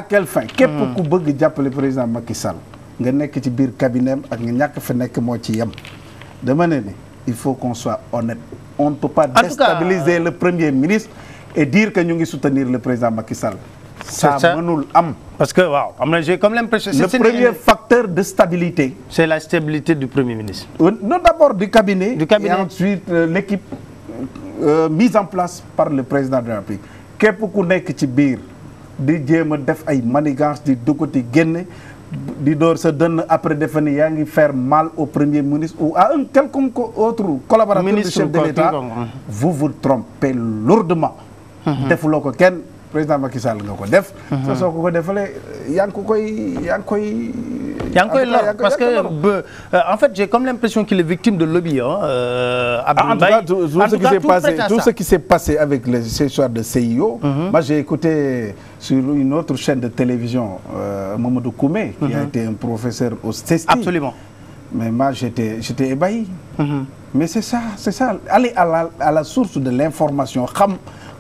quelle fin képp ku bëgg jàppale président Macky Sall nga nekk ci biir cabinet ak nga ñàkk fa nekk moo ci yem dama ne il faut qu'on soit honnête on ne peut pas déstabiliser le Premier ministre et dire que ñu ngi soutenir le président Macky Sall. ça mënul am. parce que waaw am na j'ai comme l'impression. le premier facteur de stabilité. c'est la stabilité du Premier ministre. non d'abord du cabinet. et ensuite l'équipe mise en place par le président de la République. képp ku nekk ci biir di jéem a def ay manigance di duggati génne di door sa dënn après defe ni yaa ngi faire mal au Premier ministre ou à un quelconque autre collaborateur du chef de l'État vous vous trompez lourdement. defuloo ko kenn président Macky Sall nga ko def. soo ko defalee yaa ngi koy lor parce que en fait j'ai comme l'impression qu'il est victime de lobby en tout ce qui s'est passé avec ces histoires de CIO. Moi j'ai écouté sur une autre chaîne de télévision Mamadou Koumé qui a été un professeur au CESTI. Absolument. mais moi j'étais ébahi. mais c'est ça aller à la source de l'information xam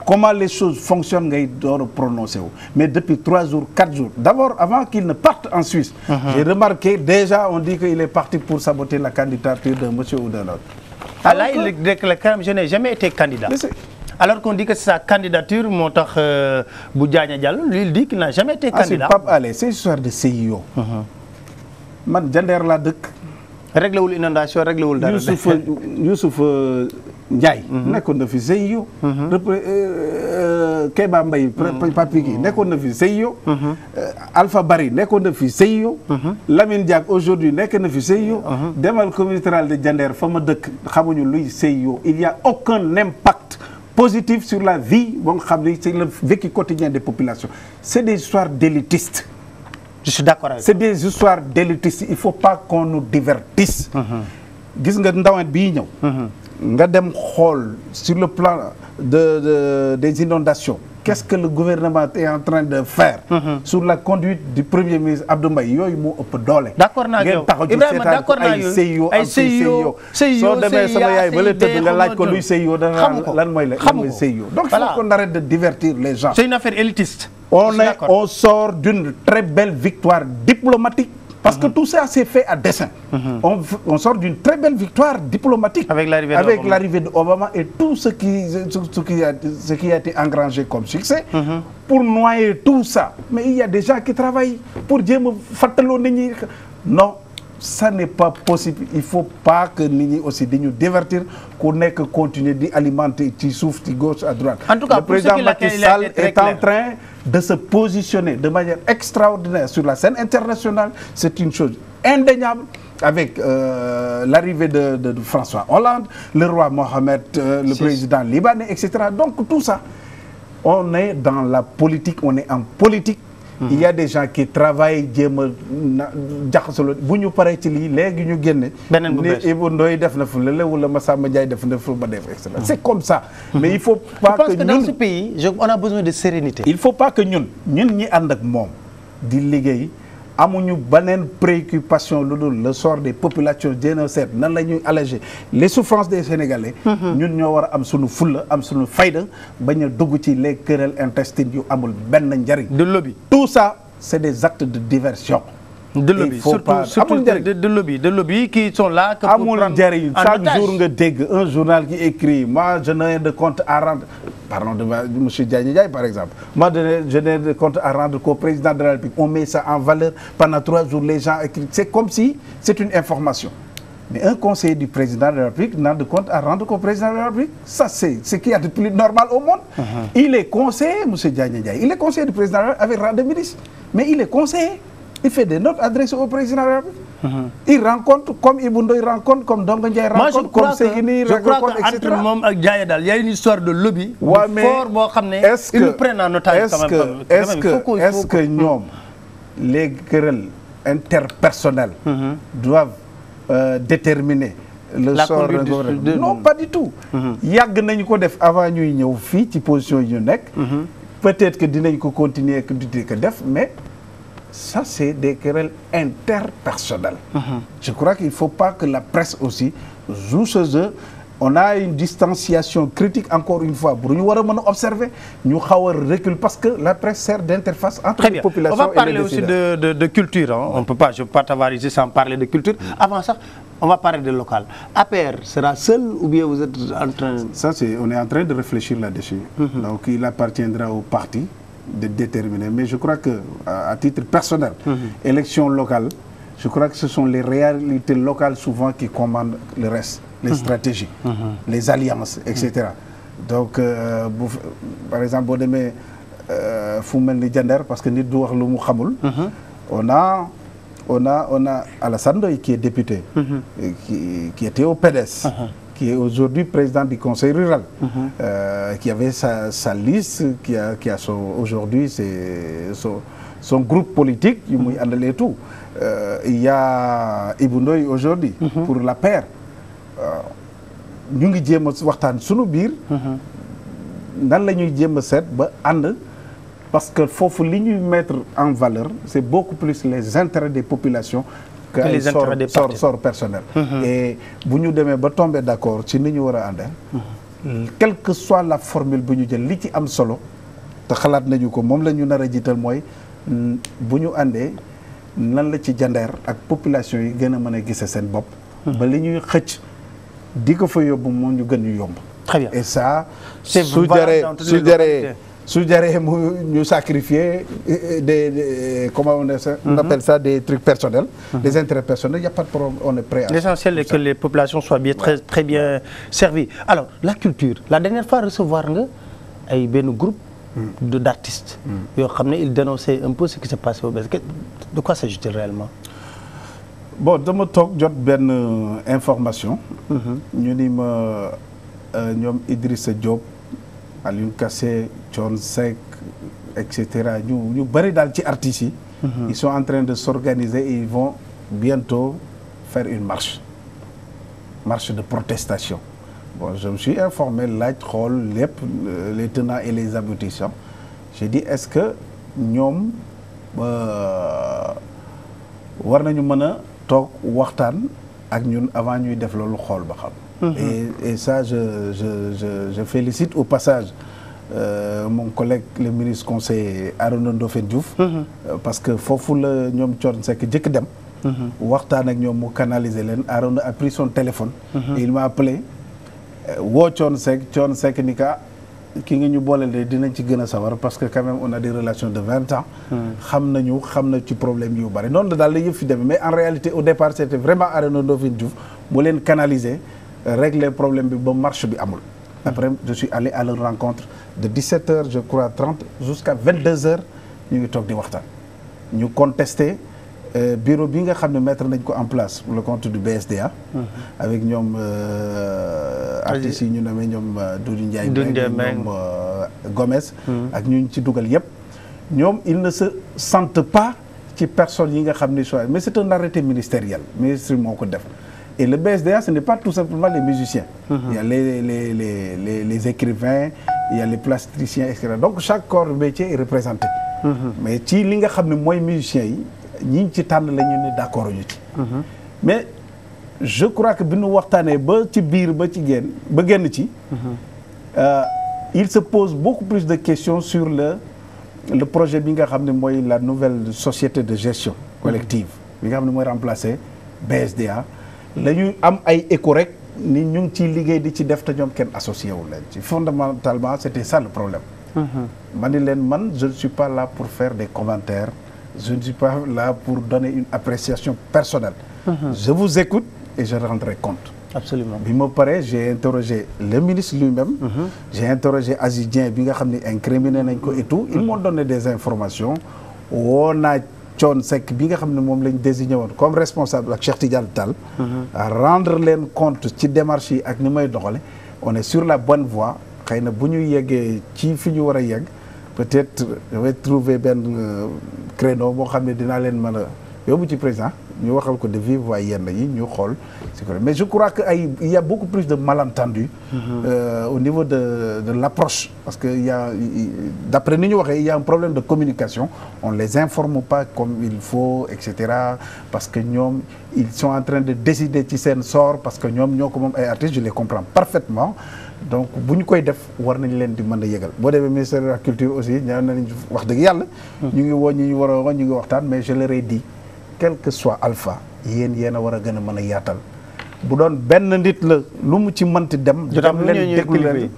comment les choses fonctionnent ngay door a prononcé wu mais depuis 3 jours 4 jours d'abord avant qu'il ne parte en Suisse j'ai remarqué déjà on dit qu'il est parti pour saboter la candidature d'un monsieur ou d'un autre là il déclare je n'ai jamais été candidat alors qu'on dit que c'est sa candidature moo tax bu Diagne Diallo lui il dit qu'il n'a jamais été candidat. Pape Alé c'est histoire de CIO. man Jandeer laa dëkk. réglé wul inondation réglé wul dara. Youssouf Ndiaye. nekkoon na fi CIO. Kéba Mbaye papi gi nekkoon na fi CIO. Alpha Bari nekkoon na fi CIO. Lamine Diack aujourd'hui nekk na fi CIO. demal communauté rurale de Jandeer fa ma dëkk xamuñu luy CIO il y a aucun impact positif sur la vie boo nga xam ne c'est le vécu quotidien des populations c'est des histoires d'élitistes. Je suis d'accord avec c'est des histoires d'élitistes il faut pas qu'on nous divertisse. gis nga ndawet bii ñëw. nga dem xool sur le plan des inondations. Qu'est-ce que le gouvernement est en train de faire. Sur la conduite du premier ministre Abdou Mbaye yooyu moo ëpp doole. d'accord naa yow Ibrahima d'accord naa yow ay CIO soo demee sama yaay ba la tëdd nga laaj ko luy CIO dana lan mooy la lan mooy CIO. donc il faut qu'on arrête de divertir les gens. c'est une affaire élitiste. on sort d'une très belle victoire diplomatique. Parce que tout ça s'est fait à dessein. On sort d'une très belle victoire diplomatique. Avec l'arrivée d'Obama et tout ce qui a été engrangé comme succès. Pour noyer tout ça. Mais il y a des gens qui travaillent pour dire non, ça n'est pas possible. Il ne faut pas que nous aussi nous divertir, qu'on ait que continuer d'alimenter qui souffle, qui gauche à droite. En tout cas, le président Macky Sall est en train de se positionner de manière extraordinaire sur la scène internationale. C'est une chose indéniable avec l'arrivée de François Hollande, le roi Mohamed, le président libanais, etc. Donc tout ça, on est dans la politique, on est en politique. Il y a des gens qui travaillent jéem a jaxasoo bu ñu paree ci lii léegi ñu génne. beneen bu bees ni Ibou Ndoye def na fu lële wala Massamba Ndiaye def na fu ba def et cetera. C'est comme ça. Mais il faut pas que ñun dans ce pays on a besoin de sérénité. Il faut pas que ñun ñi ànd ak moom di liggéey amuñu beneen préoccupation lu dul le sort des populations jéem a seet nan la ñuy alléger les souffrances des Sénégalais. ñun ñoo war a am sunu fulla am sunu fayda bañ a dugg ci les querelles intestines yu amul benn njariñ. de lobby tout ça c'est des actes de diversion. de lobby surtout de lobby qui sont là. que amul njariñ chaque jour nga dégg un journal qui écrit moi je n'ai de compte à rendre. Pardon de monsieur Diagne Ndiaye par exemple. Moi je n'ai de compte à rendre qu'au président de la République. On met ça en valeur pendant 3 jours les gens écrivent. C'est comme si c'est une information. Mais un conseiller du président de la République n'a de compte à rendre qu'au président de la République. Ça c'est ce qu'il y a de plus normal au monde. Il est conseiller monsieur Diagne Ndiaye. Il est conseiller du président de la République avec rang de ministre. Mais il est conseiller. Il fait des notes adressées au président de la République. Il rencontre comme Ibou Ndoye rencontre, comme Dongo Ndiaye rencontre, comme Seguini rencontre, etc. Entre moom ak Diaye daal y a une histoire de lobby. Ouais, mais fort boo xam ne ils nous prennent en otage quand même. Est-ce que ñoom les querelles interpersonnelles doivent déterminer le sort d'un gouvernement? Non, pas du tout. Yàgg nañu ko def avant ñuy ñëw fii ci position yi ñu nekk. Peut-être que dinañ ko continuer que di ko def mais. Ça, c'est des querelles interpersonnelles. Je crois qu'il ne faut pas que la presse aussi joue ce jeu. On a une distanciation critique, encore une fois, pour nous observer, nous recul parce que la presse sert d'interface entre les populations et les décideurs. On va parler aussi de culture. Hein. On peut pas, je ne peux pas t'avoir ici sans parler de culture. Avant ça, on va parler de local. APR sera seul ou bien vous êtes en train... Ça, on est en train de réfléchir là-dessus. Donc, il appartiendra au parti de déterminer. Mais je crois que, à titre personnel, élection locale, je crois que ce sont les réalités locales souvent qui commandent le reste, les stratégies, les alliances, etc. Donc, par exemple, boo demee fu mel ni Diender parce que nit du wax lu mu xamul. On a Alassane Ndoye qui est député, qui était au PDS. Qui est aujourd'hui président du conseil rural, qui avait sa liste, qui a aujourd'hui son groupe politique, et tout. Il y a Ibou Ndoye aujourd'hui pour la paire. Ñu ngi jéem a waxtaan sunu biir nan la ñuy jéem a seet ba ànd parce que foofu li ñuy mettre en valeur c'est beaucoup plus les intérêts des populations que les sort personnel. Et bu ñu demee ba tomber d'accord ci ni ñu war a àndee quelle que soit la formule bu ñu jël li ci am solo te xalaat nañu ko moom la ñu nar a jiital mooy bu ñu àndee nan la ci Jandeer ak population yi gën a mën a gise seen bopp ba li ñuy xëcc di ko fa yóbbu moom ñu gën ñu yomb Très bien. Et ça C'est su valable dans toutes les localités. su jaree mu ñu sacrifier comment on appelle ça des trucs personnels, des intérêts personnels, il y a pas de problème, on est prêt à l'essentiel est que les populations soient bien très bien servies. Alors la culture, la dernière fois recevoir nga ay benn groupe d'artistes yoo xam ne ils dénonçaient un peu ce qui s'est passé au BSDA. De quoi s'agit-il réellement? Bon, dama toog jot benn information. ñu ni ma ñoom Idrissa Diop, Aliou Kassé, Thione Seck, et cetera ñu bëri daal ci artistes yi. Ils sont en train de s'organiser et ils vont bientôt faire une marche de protestation. Bon, je me suis informé, laaj xool lépp les tenants et les aboutissants. J'ai dit est-ce que ñoom war nañu mën a toog waxtaan ak ñun avant ñuy def loolu xool ba xam. Et ça je félicite au passage mon collègue le ministre conseiller Arona Ndofène Diouf. Parce que foofu la ñoom Thione Seck jëkk dem. waxtaan ak ñoom mu canaliser leen. Arona a pris son téléphone. Et il m'a appelé woo Thione Seck ni ka ki nga ñu boole de dinañ ci gën a sawar parce que quand même on a des relations de 20 ans. xam na ci problème yu bari noonu daal la yëf fi demee mais en réalité au départ c'était vraiment Arona Ndofène Diouf mu leen canaliser régler problème bi ba marche bi amul. Après je suis allé à leur rencontre de 17h je crois 30 jusqu'à 22h ñu ngi toog di waxtaan. ñu contesté bureau bi nga xam ne mettre nañ ko en place pour le compte du BSDA. avec ñoom artistes yi ñu namee ñoom Doudou Ndiaye ñoom Gomez. ak ñu ci dugal yëpp. ñoom ils ne se sentent pas ci personnes yi nga xam ne soit mais c'est un arrêté ministériel ministre moo ko def. Et le BSDA ce n'est pas tout simplement les musiciens. Il y a les écrivains, il y a les plasticiens, etc. Donc chaque corps de métier est représenté. Mais ci li nga xam ne mooy musiciens yi ñi ci tànn la ñu ne d'accord ñu ci. Mais je crois que bi ñu waxtaanee ba ci biir ba génn ci. Il se pose beaucoup plus de questions sur le projet bi nga xam ne mooy la nouvelle société de gestion collective bi nga xam ne mooy remplacer BSDA. la ñu am ay écho rek ni ñu ngi ciy liggéey di ci def te ñoom kenn associé wu leen ci fondamentalement c'était ça le problème. ma ni leen je ne suis pas là pour faire des commentaires je ne suis pas là pour donner une appréciation personnelle. Je vous écoute et je rendrai compte. Absolument. bi ma paree j'ai interrogé le ministre lui-même. J'ai interrogé Aziz Dieng bi nga xam ne incriminé nañ ko et tout. Ils m'ont donné des informations. woo naa Thione Seck bi nga xam ne moom lañ désigné woon comme responsable ak Cheikh Tidiane Tall. à rendre leen compte ci démarche yi ak ni may doxale on est sur la bonne voie xëy na bu ñu yeggee ci fi ñu war a yegg peut-être je vais trouver benn créneau boo xam ne dinaa leen mën a yóbbu ci président ñu waxal ko de vive voix yenn yi ñu xool mais je crois que il y a beaucoup plus de malentendus au niveau de l'approche parce que d'après ni ñu waxee il y a un problème de communication on les informe pas comme il faut etc. parce que ñoom ils sont en train de décider ci seen sort parce que ñoom ñoo ko moom ay artistes je les comprends parfaitement donc bu ñu koy def war nañ leen di mën a yëgal boo demee ministère de la culture aussi ñaan nañ wax dëgg yàlla ñu ngi woo ñu war a woo ñu ngi waxtaan mais je leur ai dit quel que soit alpha yéen a war a gën a mën a yaatal bu doon benn nit la lu mu ci mënti dem leen déglu leen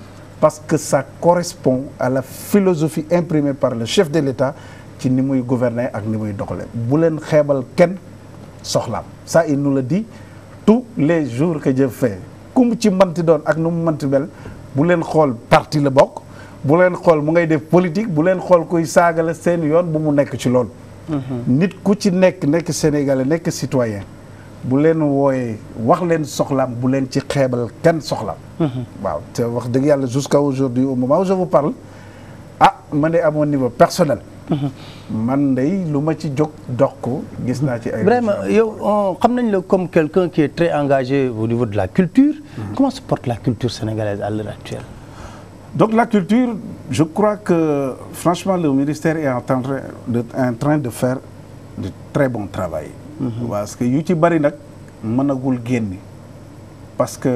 parce que ça correspond à la philosophie imprimée par le chef de l'État ci ni muy gouverner ak ni muy doxale bu leen xeebal kenn soxlaam ça il nous le dit tous les jours que je fais ku mu ci mënti doon ak nu mu mënti mel bu leen xool parti la bokk bu leen xool mu ngay def politique bu leen xool kuy saagale seen yoon bu mu nekk ci loolu nit ku ci nekk sénégalais nekk citoyen bu leen wooyee wax leen soxlaam bu leen ci xeebal kenn soxlaam waaw te wax dëgg yàlla jusqu'à aujourd'hui au moment où je vous parle man de à mon niveau personnel man day lu ma ci jóg dox ko gis naa ci ay vraiment yow xam nañ la comme quelqu'un qui est très engagé au niveau de la culture comment se porte la culture sénégalaise à l'heure actuelle? Donc la culture, je crois que franchement le ministère est en train de faire de très bon travail. Parce que yu ci bari nag mënagul génn parce que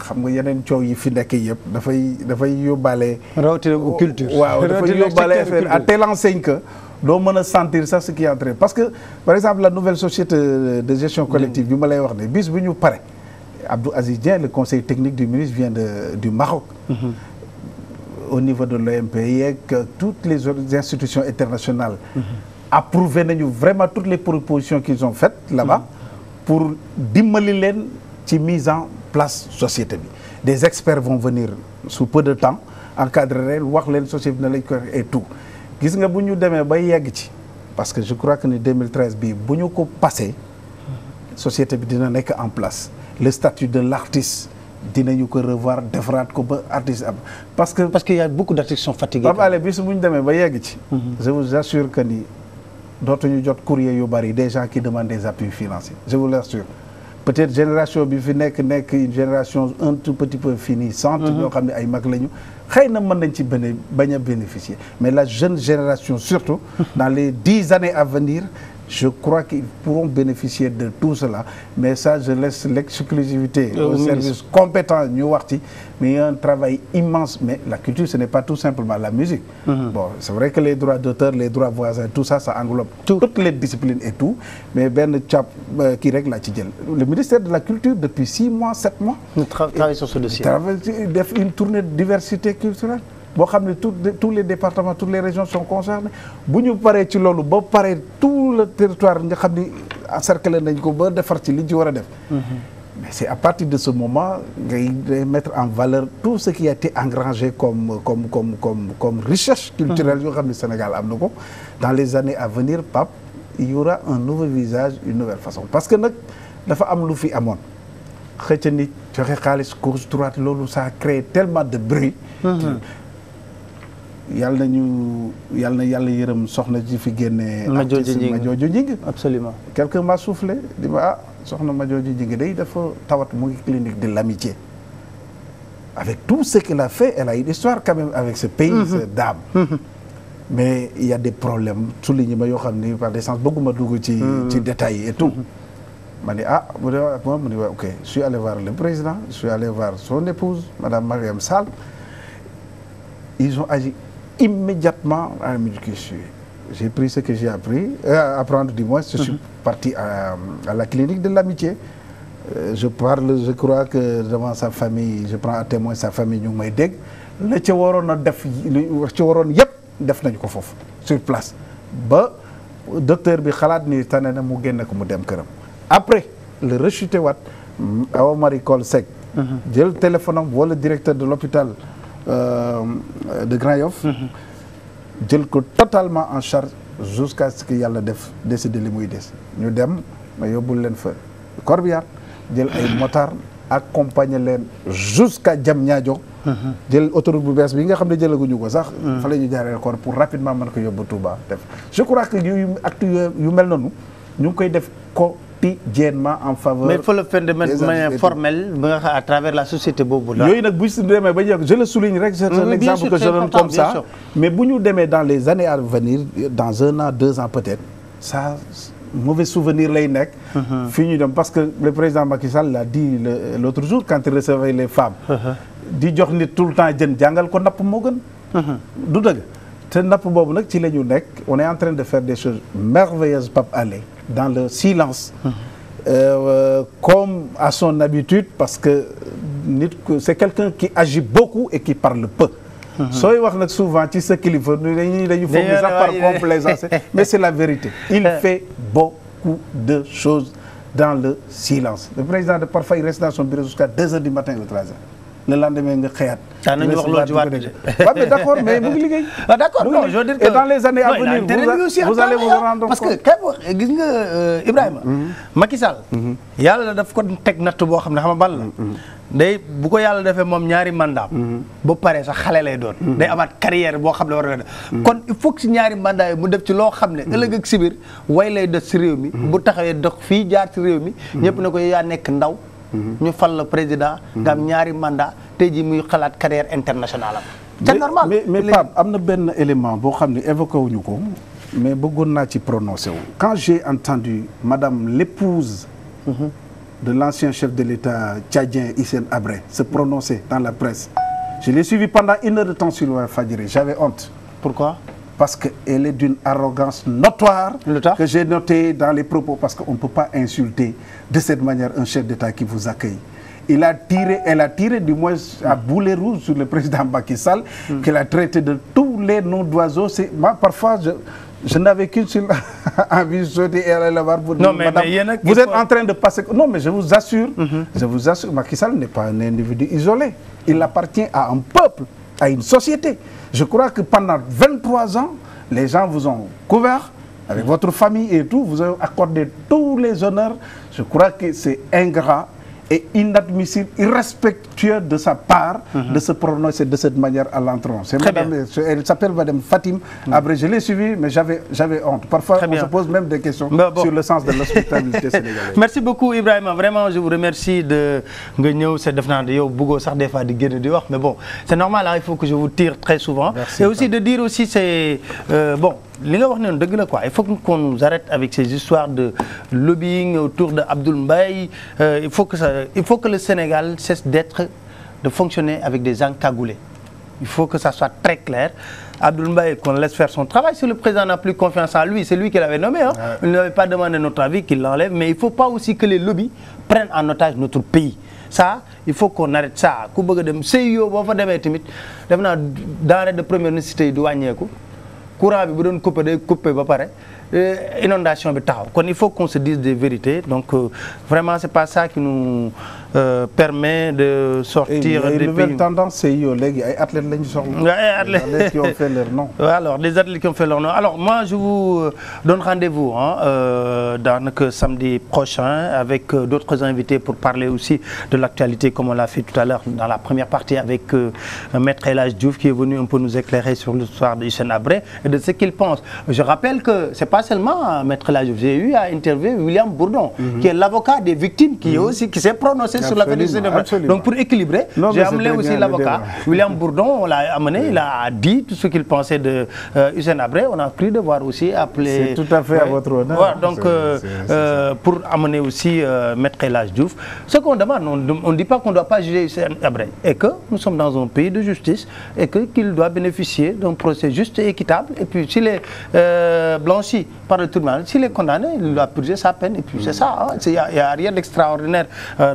xam nga yeneen coow yi fi nekk yëpp dafay yóbbaale. rawatina culture. waaw dafay yóbbaale affaire à telle enseigne que doo mën a sentir ça ce qui est en train parce que par exemple la nouvelle société de gestion collective bi ma lay wax ne bis bu ñu pare Abdou Aziz Dieng, le conseil technique du ministre, vient du Maroc. Au niveau de l'OMP yeeg toutes les autres institutions internationales approuvé nañu vraiment toutes les propositions qu'ils ont faites là-bas pour dimbali leen ci mise en place société bi. Des experts vont venir sous peu de temps encadrer leen wax leen société bi na lañ ko et tout gis nga bu ñu demee ba yegg ci parce que je crois que ni 2013 bii bu ñu ko passé société bi dina nekk en place le statut de l'artiste dinañu ko revoir defaraat ko ba artiste am parce que y a beaucoup d'artistes qui sont fatigués. Pape Alé bis bu ñu demee ba yegg ci. je vous assure que ni dootuñu jot courrier yu bari des gens qui demandent des appuis financiers je vous l'assure. peut-être génération bi fi nekk une génération un tout petit peu finissante. ñoo xam ne ay mag lañu. xëy na mën nañ ci bañ a bénéficier mais la jeune génération surtout. dans les 10 années à venir. je crois qu'ils pourront bénéficier de tout cela mais ça je laisse l'exclusivité au service compétent ñu wax ci mais il y a un travail immense mais la culture ce n'est pas tout simplement la musique bon c'est vrai que les droits d'auteur les droits voisins tout ça ça englobe toutes les disciplines et tout mais benn cap kii rek laa ci jël le ministère de la culture depuis 6 mois 7 mois travaille sur ce dossier def une tournée de diversité culturelle boo xam ne tous les départements toutes les régions sont concernées bu ñu paree ci loolu ba pare tout le territoire nga xam ni encerclé nañ ko ba defar ci li ci war a def mais c'est à partir de ce moment ngay mettre en valeur tout ce qui a été engrangé comme richesse culturelle yoo xam ne Sénégal am na ko dans les années à venir Pape il y aura un nouveau visage une nouvelle façon parce que nag dafa am lu fi amoon xëcc nit joxe xaalis gauche droite loolu ça a créé tellement de bruit yàlla na yàlla yërëm soxna ji fi génne Madiodio Gningue absolument quelqu'un m'a soufflé di ma soxna Madiodio Gningue day dafa tawat mu ngi clinique de l'amitié avec tout ce qu'elle a fait elle a une histoire quand même avec ce pays cette dame mais il y a des problèmes souligné ma yoo xam ni par des sens bëgguma dugg ci détails et tout ma ni mu ni ok je suis allé voir le président je suis allé voir son épouse madame Mariam Sall ils ont agi immédiatement à la minute qui suit. J'ai pris ce que j'ai appris, apprendre du moins. Je suis parti à la clinique de l'amitié. Je crois que devant sa famille, je prends à témoin sa famille ñu ngi may dégg. la ca waroon a def li ci waroon yëpp def nañu ko foofu sur place ba docteur bi xalaat ni tane na mu génne ko mu dem këram. Après le rechuté waat Awa Marie Coll Seck. jël téléphone am wala directeur de l'hôpital de Grand Yoff jël ko totalement en charge jusqu'à ce que yàlla def décider li muy des ñu dem ma yóbbul leen fa corbillard jël ay motard accompagner leen jusqu'à Diamniadio jël autoroute bu bees bi nga xam ne jëlaguñu ko sax fa la ñu jaaree ko pour rapidement mën ko yóbbu Touba def je crois que yooyu acte yu mel noonu ñu ngi koy def quotidiennement en faveur. Mais il faut le faire de manière formelle à travers la société boobu la. yooyu nag bu ñu demee ba je le souligne rek c'est un exemple que je donne comme ça mais bu ñu demee dans les années à venir dans 1 an 2 ans peut-être ça mauvais souvenir lay nekk. fii ñu dem parce que le président Macky Sall l'a dit l'autre jour quand il recevait les femmes. di jox nit tout le temps jën jàngal ko napp moo gën. du dëgg te napp boobu nag ci la ñu nekk on est en train de faire des choses merveilleuses Pape Alé dans le silence comme à son habitude parce que nit c'est quelqu'un qui agit beaucoup et qui parle peu sooy wax nag souvent ci sa kilifa dañu foog ni sax par complaisance mais c'est la vérité il fait beaucoup de choses dans le silence le président de parfois il reste dans son bureau jusqu'à 2 heures du matin ou 3 heures le lendemain nga xëyaat. nañu wax loolu ci waat bi mais d'accord mais mu ngi liggéey. d'accord non je veux dire que et dans les années à venir vous allez vous rendre compte parce que kay wax gis nga Ibrahima. Macky Sall. yàlla daf ko teg natt boo xam ne xam nga ban la. day bu ko yàlla defee moom ñaari mandat. ba pare sax xale lay doon. day amaat carrière boo xam ne war na def. kon il faut que si ñaari mandat yi mu def ci loo xam ne ëllëg ak sibir way lay def si réew mi. bu taxawee dox fii jaar ci réew mi. ñëpp ne ko yaa nekk ndaw. ñu fal la président nga am ñaari mandat tey jii muy xalaat carrière internationale am. c'est normal mais Pape am na benn élément boo xam ne évoqué wuñu ko mais bëggoon naa ci prononcé wu. quand j'ai entendu madame l'épouse de l'ancien chef de l'État tchadien Hissène Habré se prononcer dans la presse je l'ai suivi pendant 1 heure de temps sur Walfadjri j'avais honte. Pourquoi? Parce qu'elle est d'une arrogance notoire que j'ai noté dans les propos parce qu'on ne peut pas insulter de cette manière un chef d'État qui vous accueille elle a tiré du moins à boulet rouge sur le président Macky Sall, qu'elle a traité de tous les noms d'oiseaux. Moi, parfois, je n'avais qu'une seule envie de sauter et aller la voir pour dire, madame, vous êtes en train de passer... Non, mais je vous assure, Macky Sall n'est pas un individu isolé. Il appartient à un peuple, à une société. Je crois que pendant 23 ans, les gens vous ont couvert, avec votre famille et tout, vous avez accordé tous les honneurs. Je crois que c'est ingrat et inadmissible, irrespectueux de sa part de se prononcer de cette manière à l'entrant. Elle s'appelle Madame Fatim Abré. Je l'ai suivie, mais j'avais honte. Parfois, on se pose même des questions sur le sens de l'hospitalité sénégalaise. Merci beaucoup, Ibrahima. Vraiment, je vous remercie de venir. Mais bon, c'est normal, hein, il faut que je vous tire très souvent. Merci, et aussi de dire aussi, c'est... bon, il faut qu'on nous arrête avec ces histoires de lobbying autour d'Abdoul Mbaye. Il faut que le Sénégal cesse de fonctionner avec des encagoulés. Il faut que ça soit très clair. Abdoul Mbaye, qu'on laisse faire son travail. Si le président n'a plus confiance en lui, c'est lui qui l'avait nommé. Hein. Il n'avait pas demandé notre avis, qu'il l'enlève. Mais il ne faut pas aussi que les lobbies prennent en otage notre pays. Ça, il faut qu'on arrête ça. Dans de première nécessité, courant bi bu doon coupé ba pare inondation bi taxaw kon il faut qu'on se dise des vérités donc vraiment c'est pas ça qui nous permet de sortir des pays. Nouvelle tendance CIO léegi ay athlètes lañu soxla. Ay athlètes qui ont fait leur nom. Alors des athlètes qui ont fait leur nom. Alors moi je vous donne rendez-vous dans samedi prochain avec d'autres invités pour parler aussi de l'actualité comme on l'a fait tout à l'heure dans la première partie avec Maître El Hadj Diouf qui est venu un peu nous éclairer sur l'histoire de Hissène Habré et de ce qu'il pense. Je rappelle que c'est pas seulement Maître El Hadj Diouf. J'ai eu à interviewer William Bourdon qui est l'avocat des victimes qui s'est prononcé sur la péninsule. Donc pour équilibrer, j'ai amené aussi l'avocat William Bourdon, on l'a amené, il a dit tout ce qu'il pensait de Hissène Habré. On a pris de voir aussi appeler... C'est tout à fait à votre honneur. Voilà, donc pour amener aussi Maître El Hadj Diouf, ce qu'on demande, on ne dit pas qu'on ne doit pas juger Hissène Habré et que nous sommes dans un pays de justice et qu'il doit bénéficier d'un procès juste et équitable et puis s'il est blanchi par le tribunal, s'il est condamné, il doit purger sa peine et puis c'est ça, il n'y a rien d'extraordinaire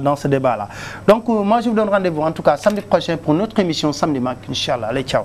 dans ce débat-là. Donc moi je vous donne rendez-vous en tout cas samedi prochain pour notre émission Samedi Mac, Inch'Allah. Allez, ciao.